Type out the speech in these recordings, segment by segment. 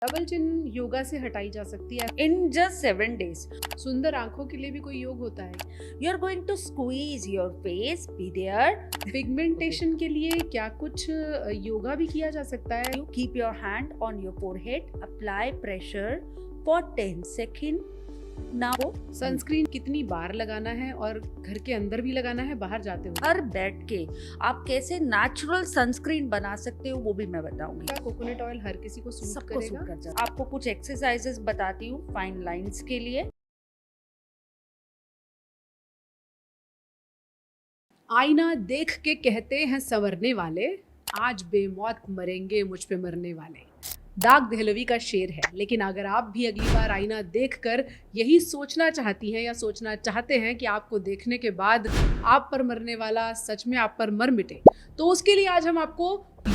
Double chin yoga से हटाई जा सकती है in just 7 days. सुंदर आंखों के लिए भी कोई योग होता है? You're going to squeeze your face, be there. Pigmentation के लिए क्या कुछ योगा भी किया जा सकता है? You keep your hand on your forehead, apply pressure for 10 seconds. Now, sunscreen कितनी बार लगाना है और घर के अंदर भी लगाना है, बाहर जाते हुए? हर बैठ के आप कैसे नेचुरल सनस्क्रीन बना सकते हो वो भी मैं बताऊंगी। क्या कोकोनट ऑयल हर किसी को सूट सबको करेगा? सूट कर जाता है। आपको कुछ एक्सरसाइजेस बताती हूँ फाइन लाइंस के लिए। आईना देख के कहते हैं संवरने वाले, आज बेमौत मरेंगे मुझ पे मरने वाले। दाग दहलवी का शेर है, लेकिन अगर आप भी अगली बार आईना देखकर यही सोचना चाहती हैं या सोचना चाहते हैं कि आपको देखने के बाद आप पर मरने वाला सच में आप पर मर मिटे, तो उसके लिए आज हम आपको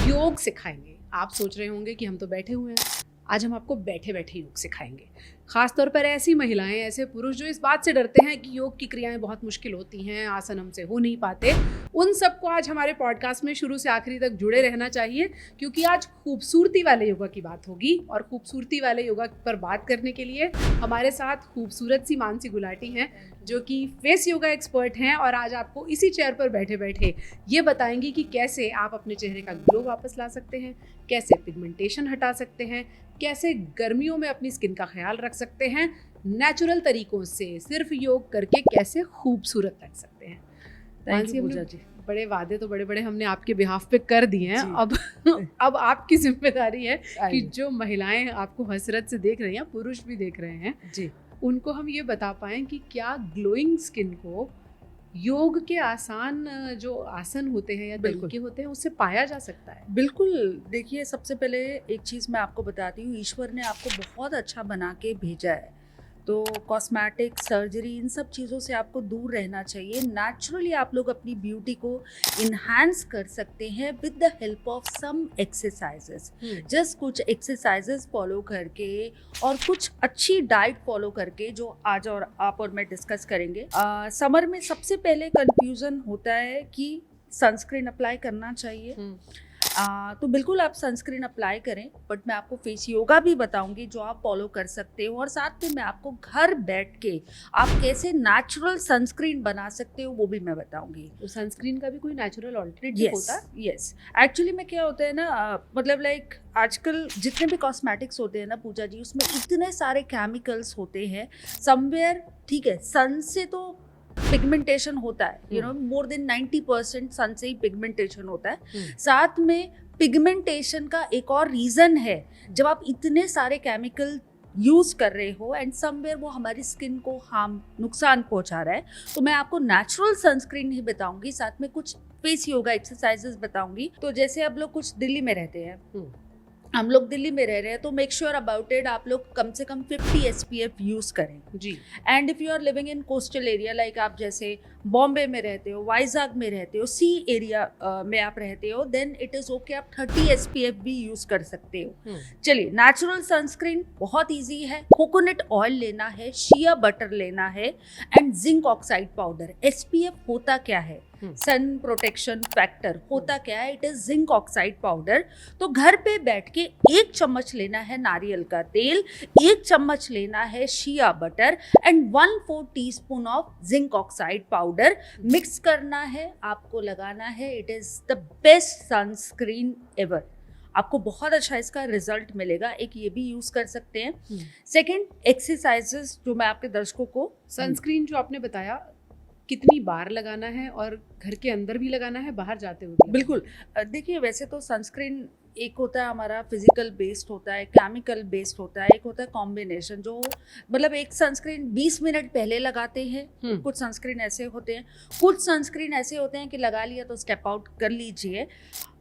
योग सिखाएंगे। आप सोच रहे होंगे कि हम तो बैठे हुए हैं, आज हम आपको बैठे बैठे योग सिखाएंगे। खासतौर पर ऐसी महिलाएं, ऐसे पुरुष जो इस बात से डरते हैं कि योग की क्रियाएं बहुत मुश्किल होती हैं, आसन हमसे हो नहीं पाते, उन सबको आज हमारे पॉडकास्ट में शुरू से आखिरी तक जुड़े रहना चाहिए, क्योंकि आज खूबसूरती वाले योगा की बात होगी। और खूबसूरती वाले योगा पर बात करने के लिए हमारे साथ खूबसूरत सी मानसी गुलाटी हैं, जो कि फेस योगा एक्सपर्ट हैं, और आज आपको इसी चेयर पर बैठे बैठे ये बताएंगी कि कैसे आप अपने चेहरे का ग्लो वापस ला सकते हैं, कैसे पिगमेंटेशन हटा सकते हैं, कैसे गर्मियों में अपनी स्किन का ख्याल रख सकते हैं, नेचुरल तरीकों से सिर्फ योग करके कैसे खूबसूरत लग सकते हैं। मानसी, हमने बड़े वादे तो बड़े बड़े हमने आपके बिहाफ पे कर दिए हैं। अब आपकी जिम्मेदारी है कि जो महिलाएं आपको हसरत से देख रही हैं, पुरुष भी देख रहे हैं जी, उनको हम ये बता पाएं कि क्या ग्लोइंग स्किन को योग के आसान जो आसन होते हैं या तरीके होते हैं उससे पाया जा सकता है? बिल्कुल। देखिए, सबसे पहले एक चीज़ मैं आपको बताती हूँ, ईश्वर ने आपको बहुत अच्छा बना के भेजा है, तो कॉस्मेटिक, सर्जरी, इन सब चीज़ों से आपको दूर रहना चाहिए। नेचुरली आप लोग अपनी ब्यूटी को इन्हांस कर सकते हैं with the help of some exercises. Just कुछ एक्सरसाइजेस फॉलो करके और कुछ अच्छी डाइट फॉलो करके, जो आज और आप और मैं डिस्कस करेंगे। समर में सबसे पहले कंफ्यूजन होता है कि सनस्क्रीन अप्लाई करना चाहिए। तो बिल्कुल आप सनस्क्रीन अप्लाई करें, बट मैं आपको फेस योगा भी बताऊंगी जो आप फॉलो कर सकते हो, और साथ में मैं आपको घर बैठ के आप कैसे नेचुरल सनस्क्रीन बना सकते हो वो भी मैं बताऊंगी। तो सनस्क्रीन का भी कोई नेचुरल ऑल्टरनेटिव होता है? यस। एक्चुअली में क्या होता है ना, मतलब लाइक आजकल जितने भी कॉस्मेटिक्स होते हैं ना पूजा जी, उसमें इतने सारे केमिकल्स होते हैं समवेयर। ठीक है, सन से तो पिगमेंटेशन होता है, यू नो, मोर देन 90% सन से ही पिगमेंटेशन होता है। साथ में पिगमेंटेशन का एक और रीज़न है, जब आप इतने सारे केमिकल यूज़ कर रहे हो एंड समवेयर वो हमारी स्किन को नुकसान पहुंचा रहा है, तो मैं आपको नेचुरल सनस्क्रीन ही बताऊंगी, साथ में कुछ फेस योगा एक्सरसाइजेस बताऊंगी। तो जैसे अब लोग कुछ दिल्ली में रहते हैं, हम लोग दिल्ली में रह रहे हैं, तो मेक श्योर अबाउट इट, आप लोग कम से कम 50 SPF यूज़ करें जी। And if you are living in coastal area, like आप जैसे बॉम्बे में रहते हो, वाइजाग में रहते हो, सी एरिया में आप रहते हो, देन इट इज़ ओके, आप 30 SPF भी यूज़ कर सकते हो। चलिए, नेचुरल सनस्क्रीन बहुत ईजी है। कोकोनट ऑयल लेना है, शिया बटर लेना है, and zinc oxide powder. SPF होता क्या है? सन प्रोटेक्शन फैक्टर होता क्या है? It is zinc oxide powder. तो घर पे बैठ के 1 चम्मच लेना है नारियल का तेल, 1 चम्मच लेना है shea butter, and 1/4 teaspoon of zinc oxide powder. Mix करना है, आपको लगाना है। It is the best sunscreen ever. आपको बहुत अच्छा इसका रिजल्ट मिलेगा। एक ये भी यूज कर सकते हैं। सेकेंड, एक्सरसाइजेस जो मैं आपके दर्शकों को, सनस्क्रीन जो आपने बताया, कितनी बार लगाना है और घर के अंदर भी लगाना है, बाहर जाते हुए भी? बिल्कुल। देखिए, वैसे तो सनस्क्रीन एक होता है हमारा फिजिकल बेस्ड होता है, केमिकल बेस्ड होता है, एक होता है कॉम्बिनेशन, जो मतलब एक सनस्क्रीन 20 मिनट पहले लगाते हैं। कुछ सनस्क्रीन ऐसे होते हैं, कुछ सनस्क्रीन ऐसे होते हैं कि लगा लिया तो स्टेप आउट कर लीजिए।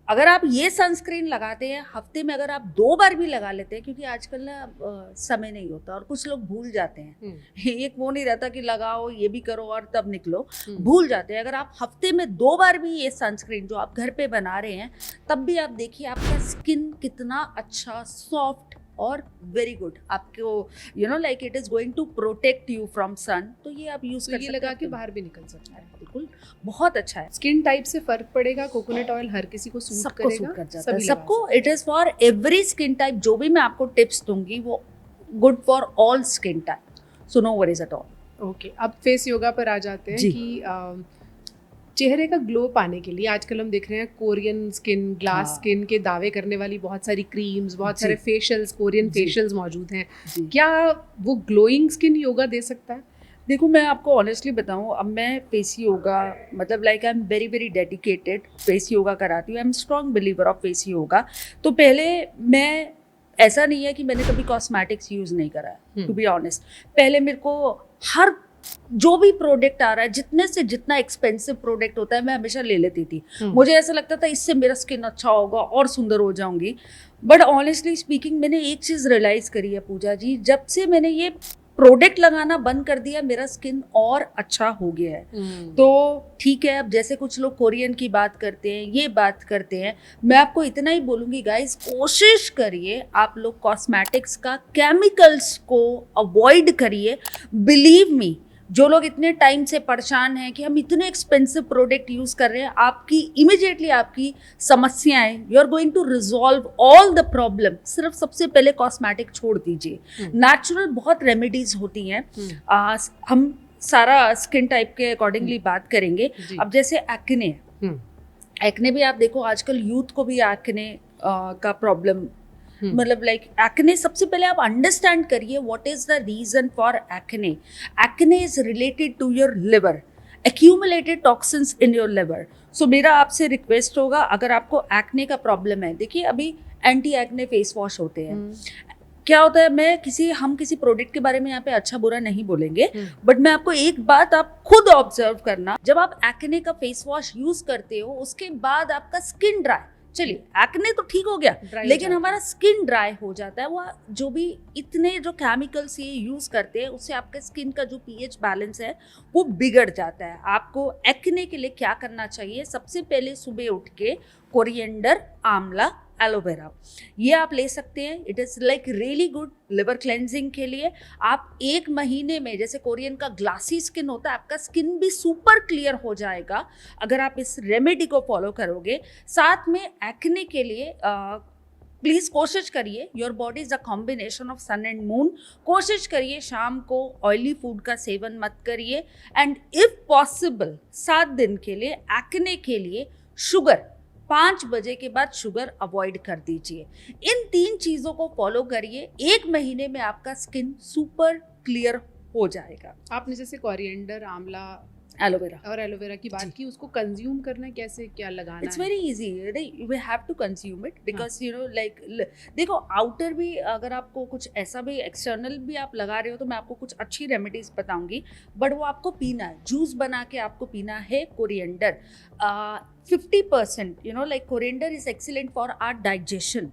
अगर आप ये सनस्क्रीन लगाते हैं, हफ्ते में अगर आप 2 बार भी लगा लेते हैं, क्योंकि आजकल ना समय नहीं होता और कुछ लोग भूल जाते हैं। एक वो नहीं रहता कि लगाओ, ये भी करो और तब निकलो, भूल जाते हैं। अगर आप हफ्ते में 2 बार भी ये सनस्क्रीन जो आप घर पे बना रहे हैं, तब भी आप देखिए आपका स्किन कितना अच्छा, सॉफ्ट, और वेरी गुड, आपको you know like it is going to protect you from sun, तो ये आप यूज तो कर ये सकते लगा हैं। के बाहर भी निकल सकता है। बिल्कुल, बहुत अच्छा है। स्किन टाइप से फर्क पड़ेगा? कोकोनट ऑयल हर किसी को सूट सबको करेगा? सूट कर जाता है, सभी लगा सबको। It is for every skin type. जो भी मैं आपको टिप्स दूंगी वो good for all skin type, so no worries at all. Okay, अब फेस योगा पर आ जाते हैं जी। कि चेहरे का ग्लो पाने के लिए आजकल हम देख रहे हैं कोरियन स्किन, ग्लास हाँ। स्किन के दावे करने वाली बहुत सारी क्रीम्स, बहुत जी। सारे फेशियल्स, कोरियन जी। फेशियल्स मौजूद हैं। जी। क्या वो ग्लोइंग स्किन योगा दे सकता है? देखो, मैं आपको ऑनेस्टली बताऊं, अब मैं फेस योगा मतलब like I am very very dedicated, face yoga कराती हूँ। I am strong believer of face yoga. तो पहले मैं, ऐसा नहीं है कि मैंने कभी कॉस्मेटिक्स यूज़ नहीं करा है, टू बी ऑनेस्ट। पहले मेरे को हर जो भी प्रोडक्ट आ रहा है, जितने से जितना एक्सपेंसिव प्रोडक्ट होता है, मैं हमेशा ले लेती थी। मुझे ऐसा लगता था इससे मेरा स्किन अच्छा होगा और सुंदर हो जाऊंगी। बट ऑनेस्टली स्पीकिंग, मैंने एक चीज़ रियलाइज़ करी है पूजा जी, जब से मैंने ये प्रोडक्ट लगाना बंद कर दिया, मेरा स्किन और अच्छा हो गया है। तो ठीक है, अब जैसे कुछ लोग कोरियन की बात करते हैं, ये बात करते हैं, मैं आपको इतना ही बोलूँगी गाइस, कोशिश करिए आप लोग कॉस्मेटिक्स का, केमिकल्स को अवॉइड करिए। बिलीव मी, जो लोग इतने टाइम से परेशान हैं कि हम इतने एक्सपेंसिव प्रोडक्ट यूज़ कर रहे हैं, आपकी इमिडिएटली आपकी समस्याएं, you are going to resolve all the problem. सिर्फ सबसे पहले कॉस्मेटिक छोड़ दीजिए, नेचुरल बहुत रेमेडीज होती हैं। हम सारा स्किन टाइप के अकॉर्डिंगली बात करेंगे। अब जैसे एक्ने, एक्ने भी आप देखो आजकल यूथ को भी एक्ने का प्रॉब्लम, मतलब लाइक एक्ने, सबसे पहले आप अंडरस्टैंड करिए what is the reason for acne. Acne is related to your liver, accumulated toxins in your liver. So मेरा आपसे रिक्वेस्ट होगा, अगर आपको एक्ने का प्रॉब्लम है, देखिए अभी एंटी एक्ने फेस वॉश होते हैं। क्या होता है, हम किसी प्रोडक्ट के बारे में यहाँ पे अच्छा बुरा नहीं बोलेंगे, बट मैं आपको एक बात आप खुद ऑब्जर्व करना, जब आप एक्ने का फेस वॉश यूज करते हो, उसके बाद आपका स्किन ड्राई, चलिए एक्ने तो ठीक हो गया, लेकिन हमारा स्किन ड्राई हो जाता है। वो जो भी इतने जो केमिकल्स ये यूज करते हैं, उससे आपके स्किन का जो पीएच बैलेंस है वो बिगड़ जाता है। आपको एक्ने के लिए क्या करना चाहिए? सबसे पहले सुबह उठ के कोरिएंडर, आंवला, एलोवेरा, ये आप ले सकते हैं। It is like really good liver cleansing के लिए। आप 1 महीने में, जैसे कोरियन का ग्लासी स्किन होता है, आपका स्किन भी सुपर क्लियर हो जाएगा अगर आप इस रेमेडी को फॉलो करोगे। साथ में एक्ने के लिए प्लीज़ कोशिश करिए, your body is a combination of sun and moon. कोशिश करिए शाम को ऑयली फूड का सेवन मत करिए। एंड इफ़ पॉसिबल 7 दिन के लिए एक्ने के लिए शुगर, 5 बजे के बाद शुगर अवॉइड कर दीजिए। इन 3 चीज़ों को फॉलो करिए, 1 महीने में आपका स्किन सुपर क्लियर हो जाएगा। आपने जैसे कोरिएंडर, आंवला एलोवेरा एलोवेरा की बात की, उसको कंज्यूम करना कैसे, क्या लगाना it's very easy, we have to consume it because you know like, देखो आउटर भी अगर आपको कुछ ऐसा भी एक्सटर्नल भी आप लगा रहे हो, तो मैं आपको कुछ अच्छी रेमेडीज बताऊंगी, बट वो आपको पीना है, जूस बना के आपको पीना है coriander. 50% you know like coriander is excellent for our digestion.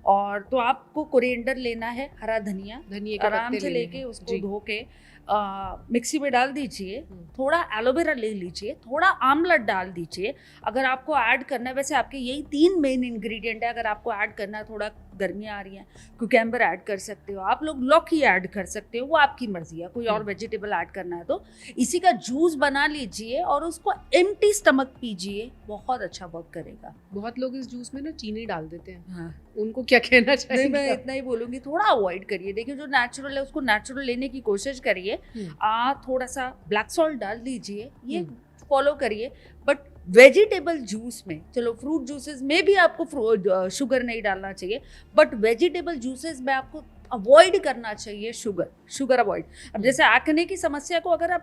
और तो आपको कोरिएंडर लेना है, हरा धनिया आराम से लेके उसको धो के मिक्सी में डाल दीजिए, थोड़ा एलोवेरा ले लीजिए, थोड़ा आंवला डाल दीजिए। अगर आपको ऐड करना है, वैसे आपके यही 3 मेन इंग्रेडिएंट है, अगर आपको ऐड करना है, थोड़ा गर्मियाँ आ रही हैं, कुकम्बर ऐड कर सकते हो आप लोग, लौकी ऐड कर सकते हो, वो आपकी मर्जी है। कोई और वेजिटेबल ऐड करना है तो इसी का जूस बना लीजिए और उसको एम्प्टी स्टमक पीजिए, बहुत अच्छा वर्क करेगा। बहुत लोग इस जूस में ना चीनी डाल देते हैं, हाँ, उनको क्या कहना चाहिए? मैं इतना ही बोलूँगी, थोड़ा अवॉइड करिए। देखिए जो नेचुरल है उसको नेचुरल लेने की कोशिश करिए। थोड़ा सा ब्लैक सॉल्ट डाल दीजिए, ये फॉलो करिए। बट वेजिटेबल जूस में, चलो फ्रूट जूसेस में भी आपको शुगर नहीं डालना चाहिए, बट वेजिटेबल जूसेस में आपको अवॉइड करना चाहिए शुगर अवॉइड। अब जैसे एक्ने की समस्या को अगर आप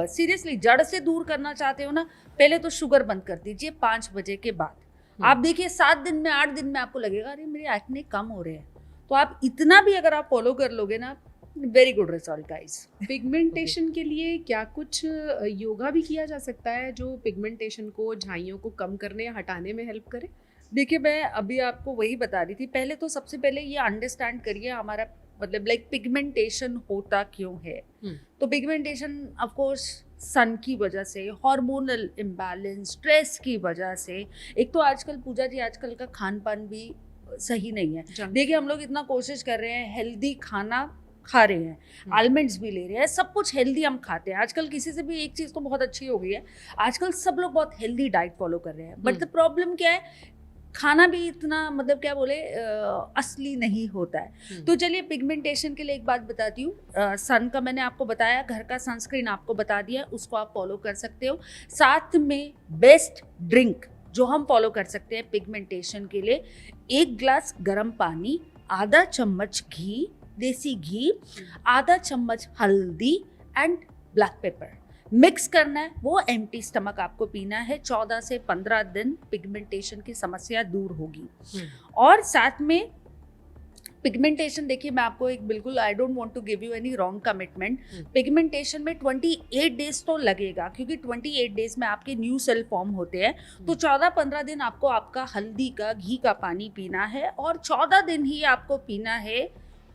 सीरियसली जड़ से दूर करना चाहते हो ना, पहले तो शुगर बंद कर दीजिए 5 बजे के बाद। आप देखिए 7 दिन में, 8 दिन में आपको लगेगा अरे मेरे एक्ने कम हो रहे हैं। तो आप इतना भी अगर आप फॉलो कर लोगे ना, very good result guys. Pigmentation के लिए क्या कुछ योगा भी किया जा सकता है जो पिगमेंटेशन को, झाइयों को कम करने या हटाने में हेल्प करे? देखिए मैं अभी आपको वही बता रही थी। पहले तो सबसे पहले ये अंडरस्टैंड करिए हमारा मतलब लाइक पिगमेंटेशन होता क्यों है। तो पिगमेंटेशन ऑफ कोर्स सन की वजह से, हार्मोनल इम्बैलेंस, स्ट्रेस की वजह से। एक तो आजकल पूजा जी, आजकल का खान पान भी सही नहीं है। Junk देखिए food। हम लोग इतना कोशिश कर रहे हैं, हेल्दी खाना खा रहे हैं, आलमंड्स भी ले रहे हैं, सब कुछ हेल्दी हम खाते हैं। आजकल किसी से भी एक चीज़ तो बहुत अच्छी हो गई है, आजकल सब लोग बहुत हेल्दी डाइट फॉलो कर रहे हैं, बट द प्रॉब्लम क्या है, खाना भी इतना मतलब क्या बोले असली नहीं होता है। तो चलिए पिगमेंटेशन के लिए एक बात बताती हूँ। सन का मैंने आपको बताया, घर का सनस्क्रीन आपको बता दिया, उसको आप फॉलो कर सकते हो। साथ में बेस्ट ड्रिंक जो हम फॉलो कर सकते हैं पिगमेंटेशन के लिए, 1 ग्लास गर्म पानी, आधा चम्मच घी, देसी घी, आधा चम्मच हल्दी एंड ब्लैक पेपर मिक्स करना है। वो एम्प्टी स्टमक आपको पीना है। 14 से 15 दिन पिगमेंटेशन की समस्या दूर होगी। और साथ में पिगमेंटेशन, देखिए मैं आपको एक बिल्कुल, I don't want to give you any wrong commitment, pigmentation में 28 डेज तो लगेगा, क्योंकि 28 डेज में आपके न्यू सेल फॉर्म होते हैं। तो 14-15 दिन आपको आपका हल्दी का, घी का पानी पीना है, और 14 दिन ही आपको पीना है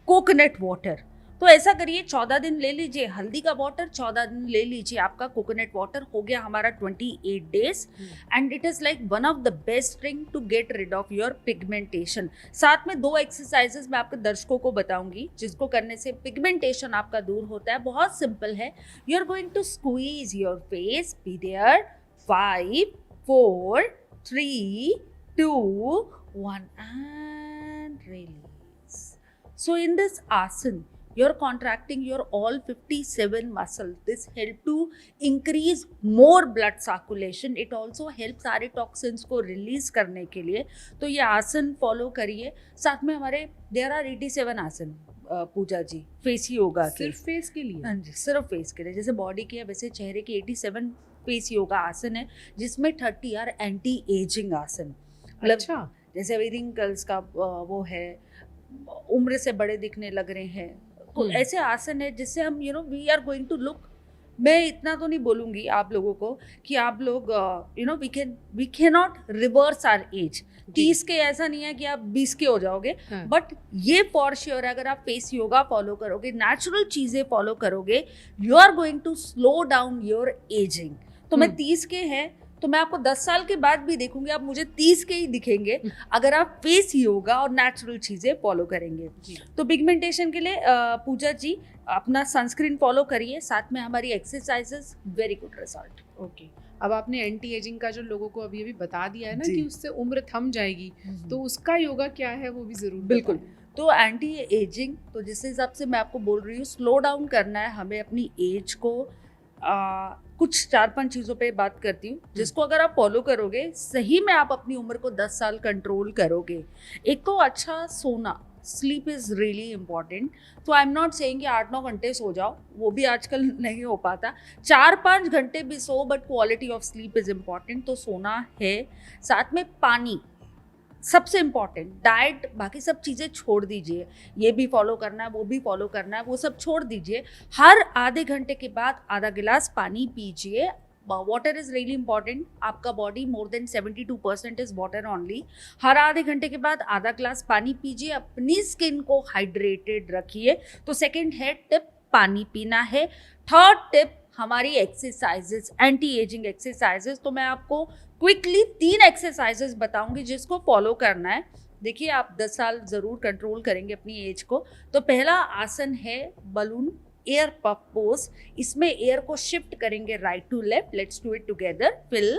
कोकोनट वाटर। तो ऐसा करिए, 14 दिन ले लीजिए हल्दी का वाटर, 14 दिन ले लीजिए आपका कोकोनट वाटर, हो गया हमारा 28 days. And it is like one of the best thing to get rid of your pigmentation. साथ में 2 एक्सरसाइजेस मैं आपके दर्शकों को बताऊंगी, जिसको करने से पिगमेंटेशन आपका दूर होता है। बहुत सिंपल है। You are going to squeeze your face, be there, 5 4 3 2 1 and release. So in this asana, you're contracting your all 57 muscles. This help to increase more blood circulation. It also helps सारे toxins को release करने के लिए। तो ये आसन follow करिए। साथ में हमारे there are 87 आसन पूजा जी, फेस योगा के। सिर्फ फेस के लिए? हाँ जी, सिर्फ फेस के लिए। जैसे बॉडी के है वैसे चेहरे के 87 फेस योगा आसन है, जिसमें 30 आर एंटी एजिंग आसन। अच्छा। जैसे अभी रिंकल्स का वो है, उम्र से बड़े दिखने लग रहे हैं, तो ऐसे आसन है जिससे हम we are going to look. मैं इतना तो नहीं बोलूँगी आप लोगों को कि आप लोग we can not reverse our age. 30 के ऐसा नहीं है कि आप 20 के हो जाओगे, बट ये फॉर श्योर है, अगर आप फेस योगा फॉलो करोगे, नेचुरल चीज़ें फॉलो करोगे, you are going to slow down your aging. तो मैं 30 के हैं तो मैं आपको 10 साल के बाद भी देखूंगी, आप मुझे 30 के ही दिखेंगे, अगर आप फेस योगा और नेचुरल चीज़ें फॉलो करेंगे। तो पिगमेंटेशन के लिए पूजा जी अपना सनस्क्रीन फॉलो करिए, साथ में हमारी exercises, very good result. Okay. अब आपने एंटी एजिंग का जो लोगों को अभी बता दिया है ना कि उससे उम्र थम जाएगी, तो उसका योगा क्या है वो भी जरूर बिल्कुल बताएं। तो एंटी एजिंग, तो जिस हिसाब से मैं आपको बोल रही हूँ, स्लो डाउन करना है हमें अपनी एज को। कुछ 4-5 चीज़ों पे बात करती हूँ, जिसको अगर आप फॉलो करोगे, सही में आप अपनी उम्र को 10 साल कंट्रोल करोगे। एक तो अच्छा सोना, स्लीप इज़ रियली इम्पॉर्टेंट। तो आई एम नॉट सेइंग कि 8-9 घंटे सो जाओ, वो भी आजकल नहीं हो पाता। 4-5 घंटे भी सो, but quality of sleep is important, तो सोना है। साथ में पानी सबसे इम्पॉर्टेंट। डाइट, बाकी सब चीज़ें छोड़ दीजिए, ये भी फॉलो करना है, वो भी फॉलो करना है, वो सब छोड़ दीजिए। हर आधे घंटे के बाद आधा गिलास पानी पीजिए। Water is really important. आपका body more than 72% is water only. हर आधे घंटे के बाद आधा ग्लास पानी पीजिए, अपनी स्किन को हाइड्रेटेड रखिए। तो सेकेंड है टिप, पानी पीना है। थर्ड टिप हमारी एक्सरसाइजेस, एंटी एजिंग एक्सरसाइजेस। तो मैं आपको क्विकली 3 एक्सरसाइजेस बताऊंगी जिसको फॉलो करना है। देखिए आप 10 साल ज़रूर कंट्रोल करेंगे अपनी एज को। तो पहला आसन है बलून एयर पफ पोज। इसमें एयर को शिफ्ट करेंगे right to left. Let's do it together. Fill,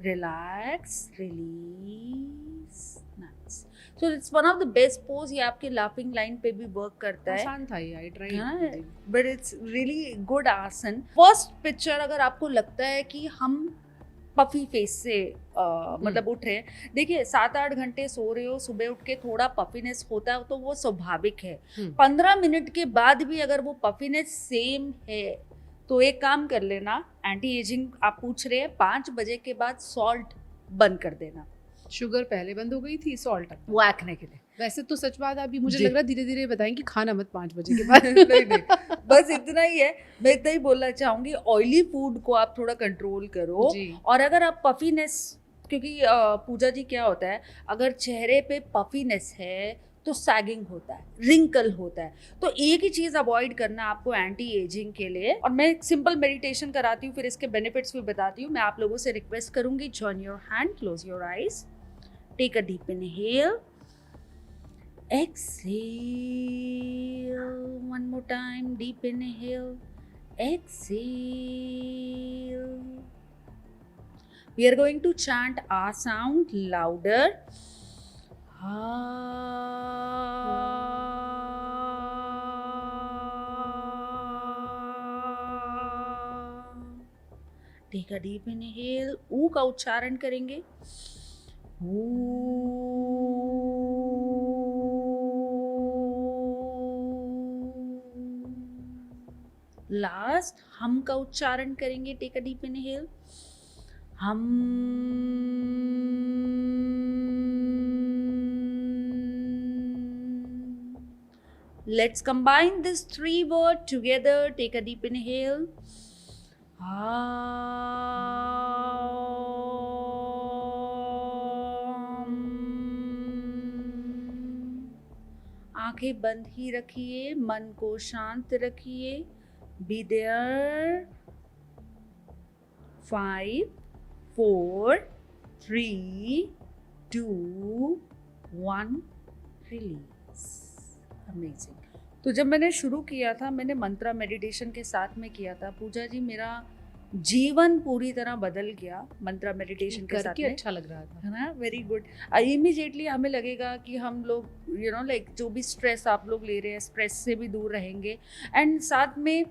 relax, release, nice. So it's one of the best pose. ये आपके laughing line पे भी work करता है। आसान था ये, I try. But it's really good आसन। First picture, अगर आपको लगता है कि हम पफी फेस से मतलब उठ रहे हैं, देखिए 7-8 घंटे सो रहे हो, सुबह उठ के थोड़ा पफीनेस होता है, तो वो स्वाभाविक है। 15 मिनट के बाद भी अगर वो पफीनेस सेम है, तो एक काम कर लेना, एंटी एजिंग आप पूछ रहे हैं, 5 बजे के बाद सॉल्ट बंद कर देना। शुगर पहले बंद हो गई थी, सॉल्ट वो आँखने के लिए। वैसे तो सच बात, अभी मुझे जी। लग रहा है धीरे धीरे बताएं कि खाना मत 5 बजे के बाद। नहीं, बस इतना ही है। मैं इतना ही बोलना चाहूँगी, ऑयली फूड को आप थोड़ा कंट्रोल करो। जी। और अगर आप पफीनेस, क्योंकि पूजा जी क्या होता है, अगर चेहरे पे पफीनेस है तो सैगिंग होता है, रिंकल होता है। तो एक ही चीज़ अवॉइड करना आपको एंटी एजिंग के लिए। और मैं एक सिंपल मेडिटेशन कराती हूँ, फिर इसके बेनिफिट्स भी बताती हूँ। मैं आप लोगों से रिक्वेस्ट करूँगी, join your hand, close your eyes, take a deep inhale, exhale, one more time, deep inhale, exhale. We are going to chant our sound louder. Take a deep inhale. ऊ का उच्चारण करेंगे। लास्ट हम का उच्चारण करेंगे। Take a deep inhale, हम। Let's combine these three words together. Take a deep inhale. आंखें बंद ही रखिए, मन को शांत रखिए। Be there. 5, 4, 3, 2, 1. Release. Amazing. तो जब मैंने शुरू किया था, मैंने मंत्रा मेडिटेशन के साथ में किया था पूजा जी, मेरा जीवन पूरी तरह बदल गया मंत्रा मेडिटेशन के साथ में। अच्छा लग रहा था, है ना? Very good. इमीडिएटली हमें लगेगा कि हम लोग लाइक जो भी स्ट्रेस आप लोग ले रहे हैं, स्ट्रेस से भी दूर रहेंगे। एंड साथ में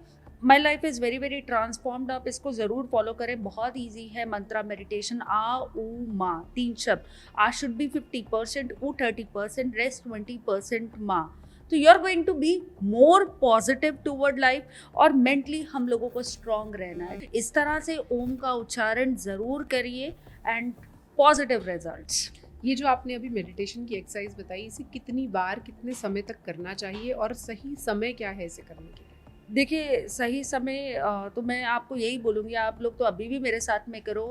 my life is very very transformed. आप इसको ज़रूर फॉलो करें, बहुत ईजी है मंत्रा मेडिटेशन। आ ऊ माँ 3 शब्द। आ शुड बी 50%, ऊ 30%, रेस्ट 20% माँ। तो you are going to be more positive toward life, और मेंटली हम लोगों को स्ट्रॉन्ग रहना है। इस तरह से ओम का उच्चारण ज़रूर करिए एंड पॉजिटिव रिजल्ट्स। ये जो आपने अभी मेडिटेशन की एक्सरसाइज बताई, इसे कितनी बार कितने समय तक करना चाहिए और सही समय क्या है इसे करने के लिए? देखिए, सही समय तो मैं आपको यही बोलूँगी, आप लोग तो अभी भी मेरे साथ में करो।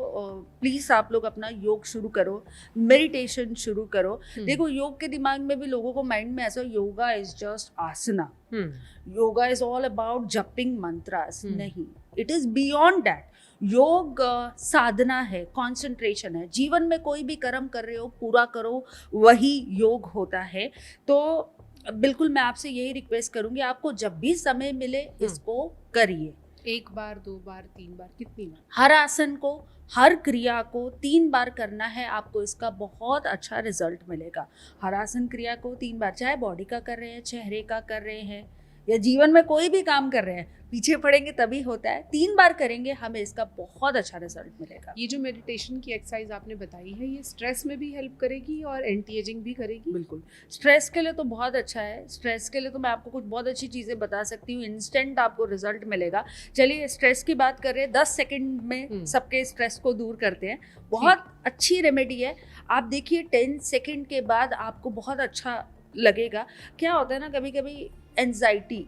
प्लीज़ आप लोग अपना योग शुरू करो, मेडिटेशन शुरू करो। देखो, योग के दिमाग में भी लोगों को माइंड में ऐसा, yoga is just asana, yoga is all about जपिंग मंत्रास। नहीं, इट इज़ बियॉन्ड दैट। योग साधना है, कंसंट्रेशन है। जीवन में कोई भी कर्म कर रहे हो, पूरा करो, वही योग होता है। तो बिल्कुल मैं आपसे यही रिक्वेस्ट करूंगी, आपको जब भी समय मिले इसको करिए। 1 बार, 2 बार, 3 बार, कितनी बार? हर आसन को, हर क्रिया को 3 बार करना है, आपको इसका बहुत अच्छा रिजल्ट मिलेगा। हर आसन क्रिया को 3 बार, चाहे बॉडी का कर रहे हैं, चेहरे का कर रहे हैं, या जीवन में कोई भी काम कर रहे हैं, पीछे पड़ेंगे तभी होता है। 3 बार करेंगे, हमें इसका बहुत अच्छा रिजल्ट मिलेगा। ये जो मेडिटेशन की एक्सरसाइज आपने बताई है, ये स्ट्रेस में भी हेल्प करेगी और एंटी एजिंग भी करेगी? बिल्कुल, स्ट्रेस के लिए तो बहुत अच्छा है। स्ट्रेस के लिए तो मैं आपको कुछ बहुत अच्छी चीज़ें बता सकती हूँ, इंस्टेंट आपको रिजल्ट मिलेगा। चलिए, स्ट्रेस की बात कर रहे हैं, 10 सेकंड में सबके स्ट्रेस को दूर करते हैं। बहुत अच्छी रेमेडी है। आप देखिए, 10 सेकंड के बाद आपको बहुत अच्छा लगेगा। क्या होता है ना, कभी कभी एंजाइटी,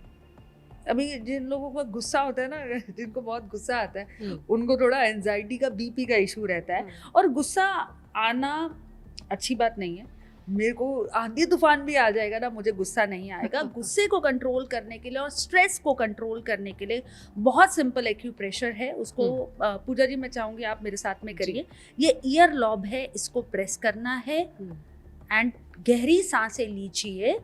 अभी जिन लोगों को गुस्सा होता है ना, जिनको बहुत गुस्सा आता है, उनको थोड़ा एंजाइटी का, बीपी का इशू रहता है। और गुस्सा आना अच्छी बात नहीं है। मेरे को आंधी तूफान भी आ जाएगा ना, मुझे गुस्सा नहीं आएगा। गुस्से को कंट्रोल करने के लिए और स्ट्रेस को कंट्रोल करने के लिए बहुत सिंपल एक्यूप्रेशर है। उसको पूजा जी, मैं चाहूँगी आप मेरे साथ में करिए। ये ईयर लॉब है, इसको प्रेस करना है एंड गहरी सांसें लीजिए।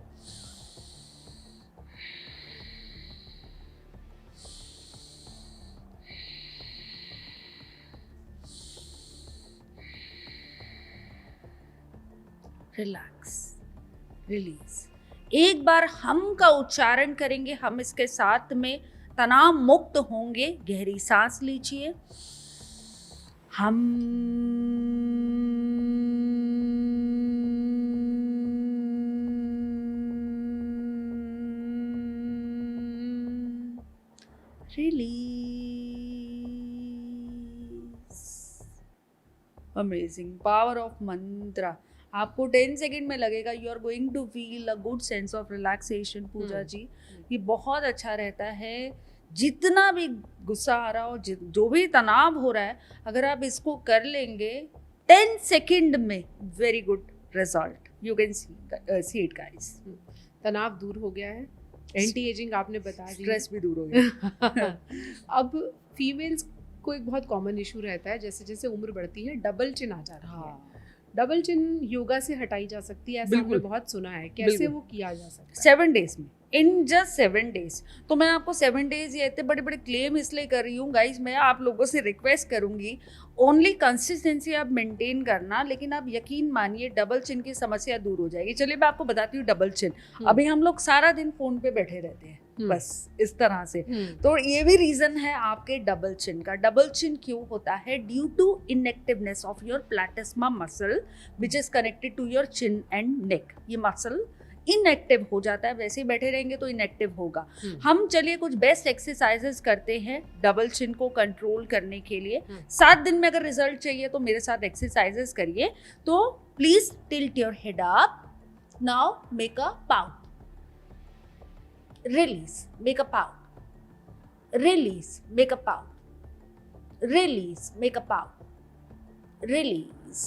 Relax, release. एक बार हम का उच्चारण करेंगे, हम इसके साथ में तनाव मुक्त होंगे। गहरी सांस लीजिए, हम। Release. Amazing power of mantra. आपको 10 सेकेंड में लगेगा, you are going to feel a good sense of relaxation. Pooja ji, ये बहुत अच्छा रहता है। जितना भी गुस्सा आ रहा हो, जो भी तनाव हो रहा है, अगर आप इसको कर लेंगे 10 सेकेंड में, very good result. You can see it guys. तनाव दूर हो गया है, एंटी एजिंग आपने बता दी, स्ट्रेस भी दूर हो गया। अब फीमेल्स को एक बहुत कॉमन इशू रहता है, जैसे जैसे उम्र बढ़ती है डबल चिन आ जाती है। हाँ, डबल चिन योगा से हटाई जा सकती है, ऐसा बिल्कुल। हमने बहुत सुना है, कैसे बिल्कुल। वो किया जा सकता है? 7 डेज में, इन जस्ट 7 डेज। तो मैं आपको 7 डेज ये इतने बड़े बड़े क्लेम इसलिए कर रही हूँ गाइज, मैं आप लोगों से रिक्वेस्ट करूंगी ओनली कंसिस्टेंसी आप मेंटेन करना, लेकिन आप यकीन मानिए डबल चिन की समस्या दूर हो जाएगी। चलिए मैं आपको बताती हूँ डबल चिन। अभी हम लोग सारा दिन फोन पे बैठे रहते हैं, बस इस तरह से। तो ये भी रीजन है आपके डबल चिन का। डबल चिन क्यों होता है? Due to inactiveness of your platysma muscle which is connected to your chin and neck. ये मसल इनएक्टिव हो जाता है, वैसे ही बैठे रहेंगे तो इनएक्टिव होगा। हम चलिए कुछ बेस्ट एक्सरसाइजेस करते हैं डबल चिन को कंट्रोल करने के लिए। 7 दिन में अगर रिजल्ट चाहिए तो मेरे साथ एक्सरसाइजेस करिए। तो please tilt your head up, now make a pout, release, make a pout, release, make a pout, release, make a pout, release।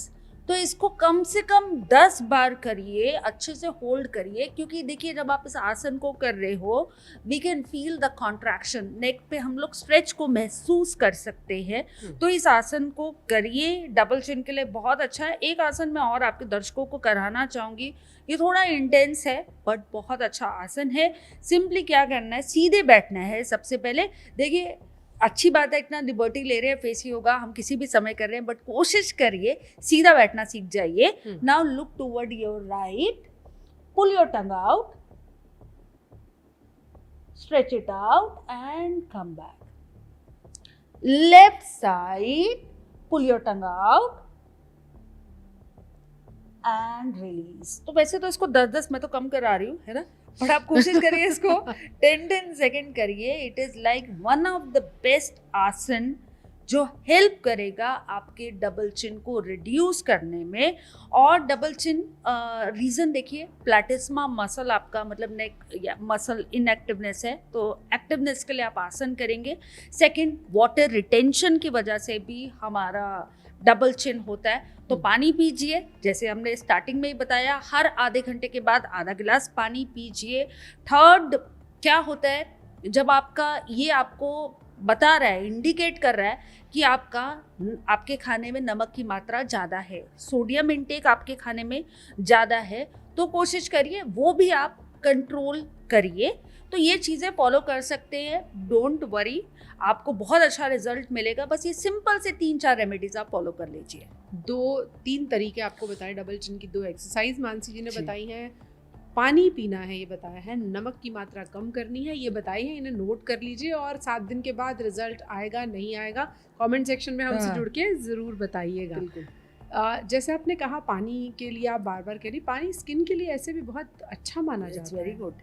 तो इसको कम से कम 10 बार करिए, अच्छे से होल्ड करिए, क्योंकि देखिए जब आप इस आसन को कर रहे हो we can feel the contraction, neck पे हम लोग स्ट्रेच को महसूस कर सकते हैं। तो इस आसन को करिए, डबल चिन के लिए बहुत अच्छा है। एक आसन मैं और आपके दर्शकों को कराना चाहूँगी, ये थोड़ा इंटेंस है बट बहुत अच्छा आसन है। सिंपली क्या करना है, सीधे बैठना है सबसे पहले। देखिए अच्छी बात है, इतना लिबर्टी ले रहे हैं, फेस योगा हम किसी भी समय कर रहे हैं, बट कोशिश करिए सीधा बैठना सीख जाइए। Now look toward your right, pull your tongue out, stretch it out and come back. Left side, pull your tongue out and release. तो वैसे तो इसको 10-10 मैं तो कम करा रही हूँ, है ना, बट आप कोशिश करिए इसको 10-10 सेकेंड करिए। It is like one of the best आसन जो हेल्प करेगा आपके डबल चिन को रिड्यूस करने में। और डबल चिन रीज़न देखिए, प्लैटिस्मा मसल आपका मतलब नेक या मसल इनएक्टिवनेस है, तो एक्टिवनेस के लिए आप आसन करेंगे। सेकंड, वाटर रिटेंशन की वजह से भी हमारा डबल चिन होता है, तो पानी पीजिए, जैसे हमने स्टार्टिंग में ही बताया, हर आधे घंटे के बाद आधा गिलास पानी पीजिए। थर्ड, क्या होता है जब आपका ये आपको बता रहा है, इंडिकेट कर रहा है कि आपके खाने में नमक की मात्रा ज़्यादा है, सोडियम इंटेक आपके खाने में ज़्यादा है, तो कोशिश करिए वो भी आप कंट्रोल करिए। तो ये चीज़ें फॉलो कर सकते हैं, डोंट वरी, आपको बहुत अच्छा रिजल्ट मिलेगा। बस ये सिंपल से 3-4 रेमेडीज आप फॉलो कर लीजिए। 2-3 तरीके आपको बताए डबल चिन की, 2 एक्सरसाइज मानसी जी ने जी। बताई हैं, पानी पीना है ये बताया है, नमक की मात्रा कम करनी है ये बताई है, इन्हें नोट कर लीजिए और 7 दिन के बाद रिजल्ट आएगा नहीं आएगा कमेंट सेक्शन में हमसे जुड़ के ज़रूर बताइएगा। बिल्कुल। जैसे आपने कहा पानी के लिए आप बार बार कह रही, पानी स्किन के लिए ऐसे भी बहुत अच्छा माना जाता है। Very good.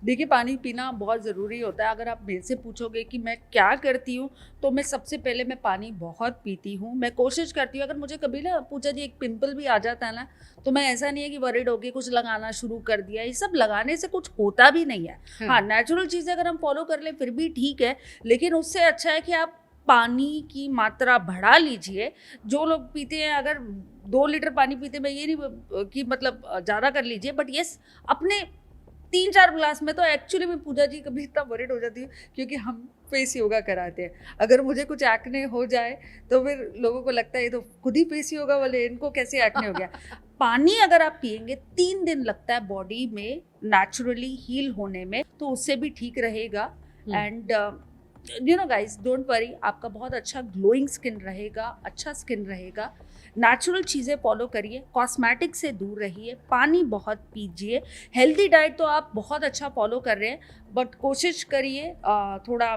देखिए पानी पीना बहुत ज़रूरी होता है। अगर आप मेरे से पूछोगे कि मैं क्या करती हूँ, तो मैं सबसे पहले मैं पानी बहुत पीती हूँ। मैं कोशिश करती हूँ, अगर मुझे कभी ना पूछा जी एक पिंपल भी आ जाता है ना, तो मैं ऐसा नहीं है कि वरिड होके कुछ लगाना शुरू कर दिया, ये सब लगाने से कुछ होता भी नहीं है। हाँ, नेचुरल चीज़ें अगर हम फॉलो कर लें फिर भी ठीक है, लेकिन उससे अच्छा है कि आप पानी की मात्रा बढ़ा लीजिए। जो लोग पीते हैं, अगर 2 लीटर पानी पीते, मैं ये नहीं कि मतलब ज़्यादा कर लीजिए, बट यस अपने 3-4 गिलास में। तो एक्चुअली मैं पूजा जी कभी इतना वरिड हो जाती हूँ क्योंकि हम फेस योगा कराते हैं। अगर मुझे कुछ एक्ने हो जाए तो फिर लोगों को लगता है ये तो खुद ही फेस योगा वाले, इनको कैसे एक्ने हो गया। पानी अगर आप पियेंगे 3 दिन लगता है बॉडी में नेचुरली हील होने में, तो उससे भी ठीक रहेगा। And you know guys, don't worry, आपका बहुत अच्छा ग्लोइंग स्किन रहेगा, अच्छा स्किन रहेगा। नेचुरल चीज़ें फॉलो करिए, कॉस्मेटिक से दूर रहिए, पानी बहुत पीजिए। हेल्दी डाइट तो आप बहुत अच्छा फॉलो कर रहे हैं, बट कोशिश करिए थोड़ा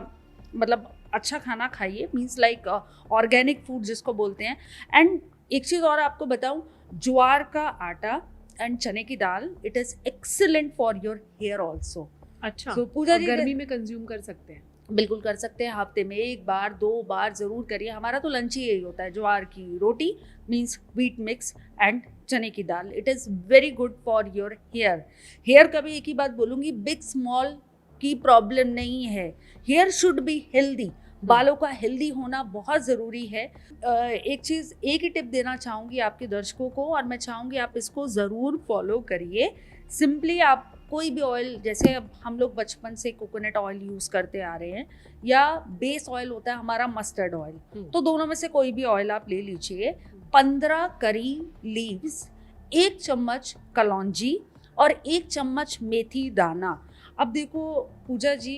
मतलब अच्छा खाना खाइए, मीन्स लाइक ऑर्गेनिक फूड जिसको बोलते हैं। एंड एक चीज़ और आपको बताऊं, ज्वार का आटा एंड चने की दाल, it is excellent for your hair also. अच्छा, तो पूजा जी गर्मी में कंज्यूम कर सकते हैं? बिल्कुल कर सकते हैं, हफ्ते में 1 बार 2 बार ज़रूर करिए। हमारा तो लंच ही यही होता है, ज्वार की रोटी मीन्स व्हीट मिक्स एंड चने की दाल। It is very good for your hair का भी एक ही बात बोलूँगी, बिग स्मॉल की प्रॉब्लम नहीं है, हेयर शुड बी हेल्दी। बालों का हेल्दी होना बहुत ज़रूरी है। एक चीज़, एक ही टिप देना चाहूँगी आपके दर्शकों को, और मैं चाहूँगी आप इसको ज़रूर फॉलो करिए। सिंपली आप कोई भी ऑयल, जैसे अब हम लोग बचपन से कोकोनट ऑयल यूज़ करते आ रहे हैं, या बेस ऑयल होता है हमारा मस्टर्ड ऑयल, तो दोनों में से कोई भी ऑयल आप ले लीजिए। 15 करी लीव्स, 1 चम्मच कलौंजी और 1 चम्मच मेथी दाना। अब देखो पूजा जी,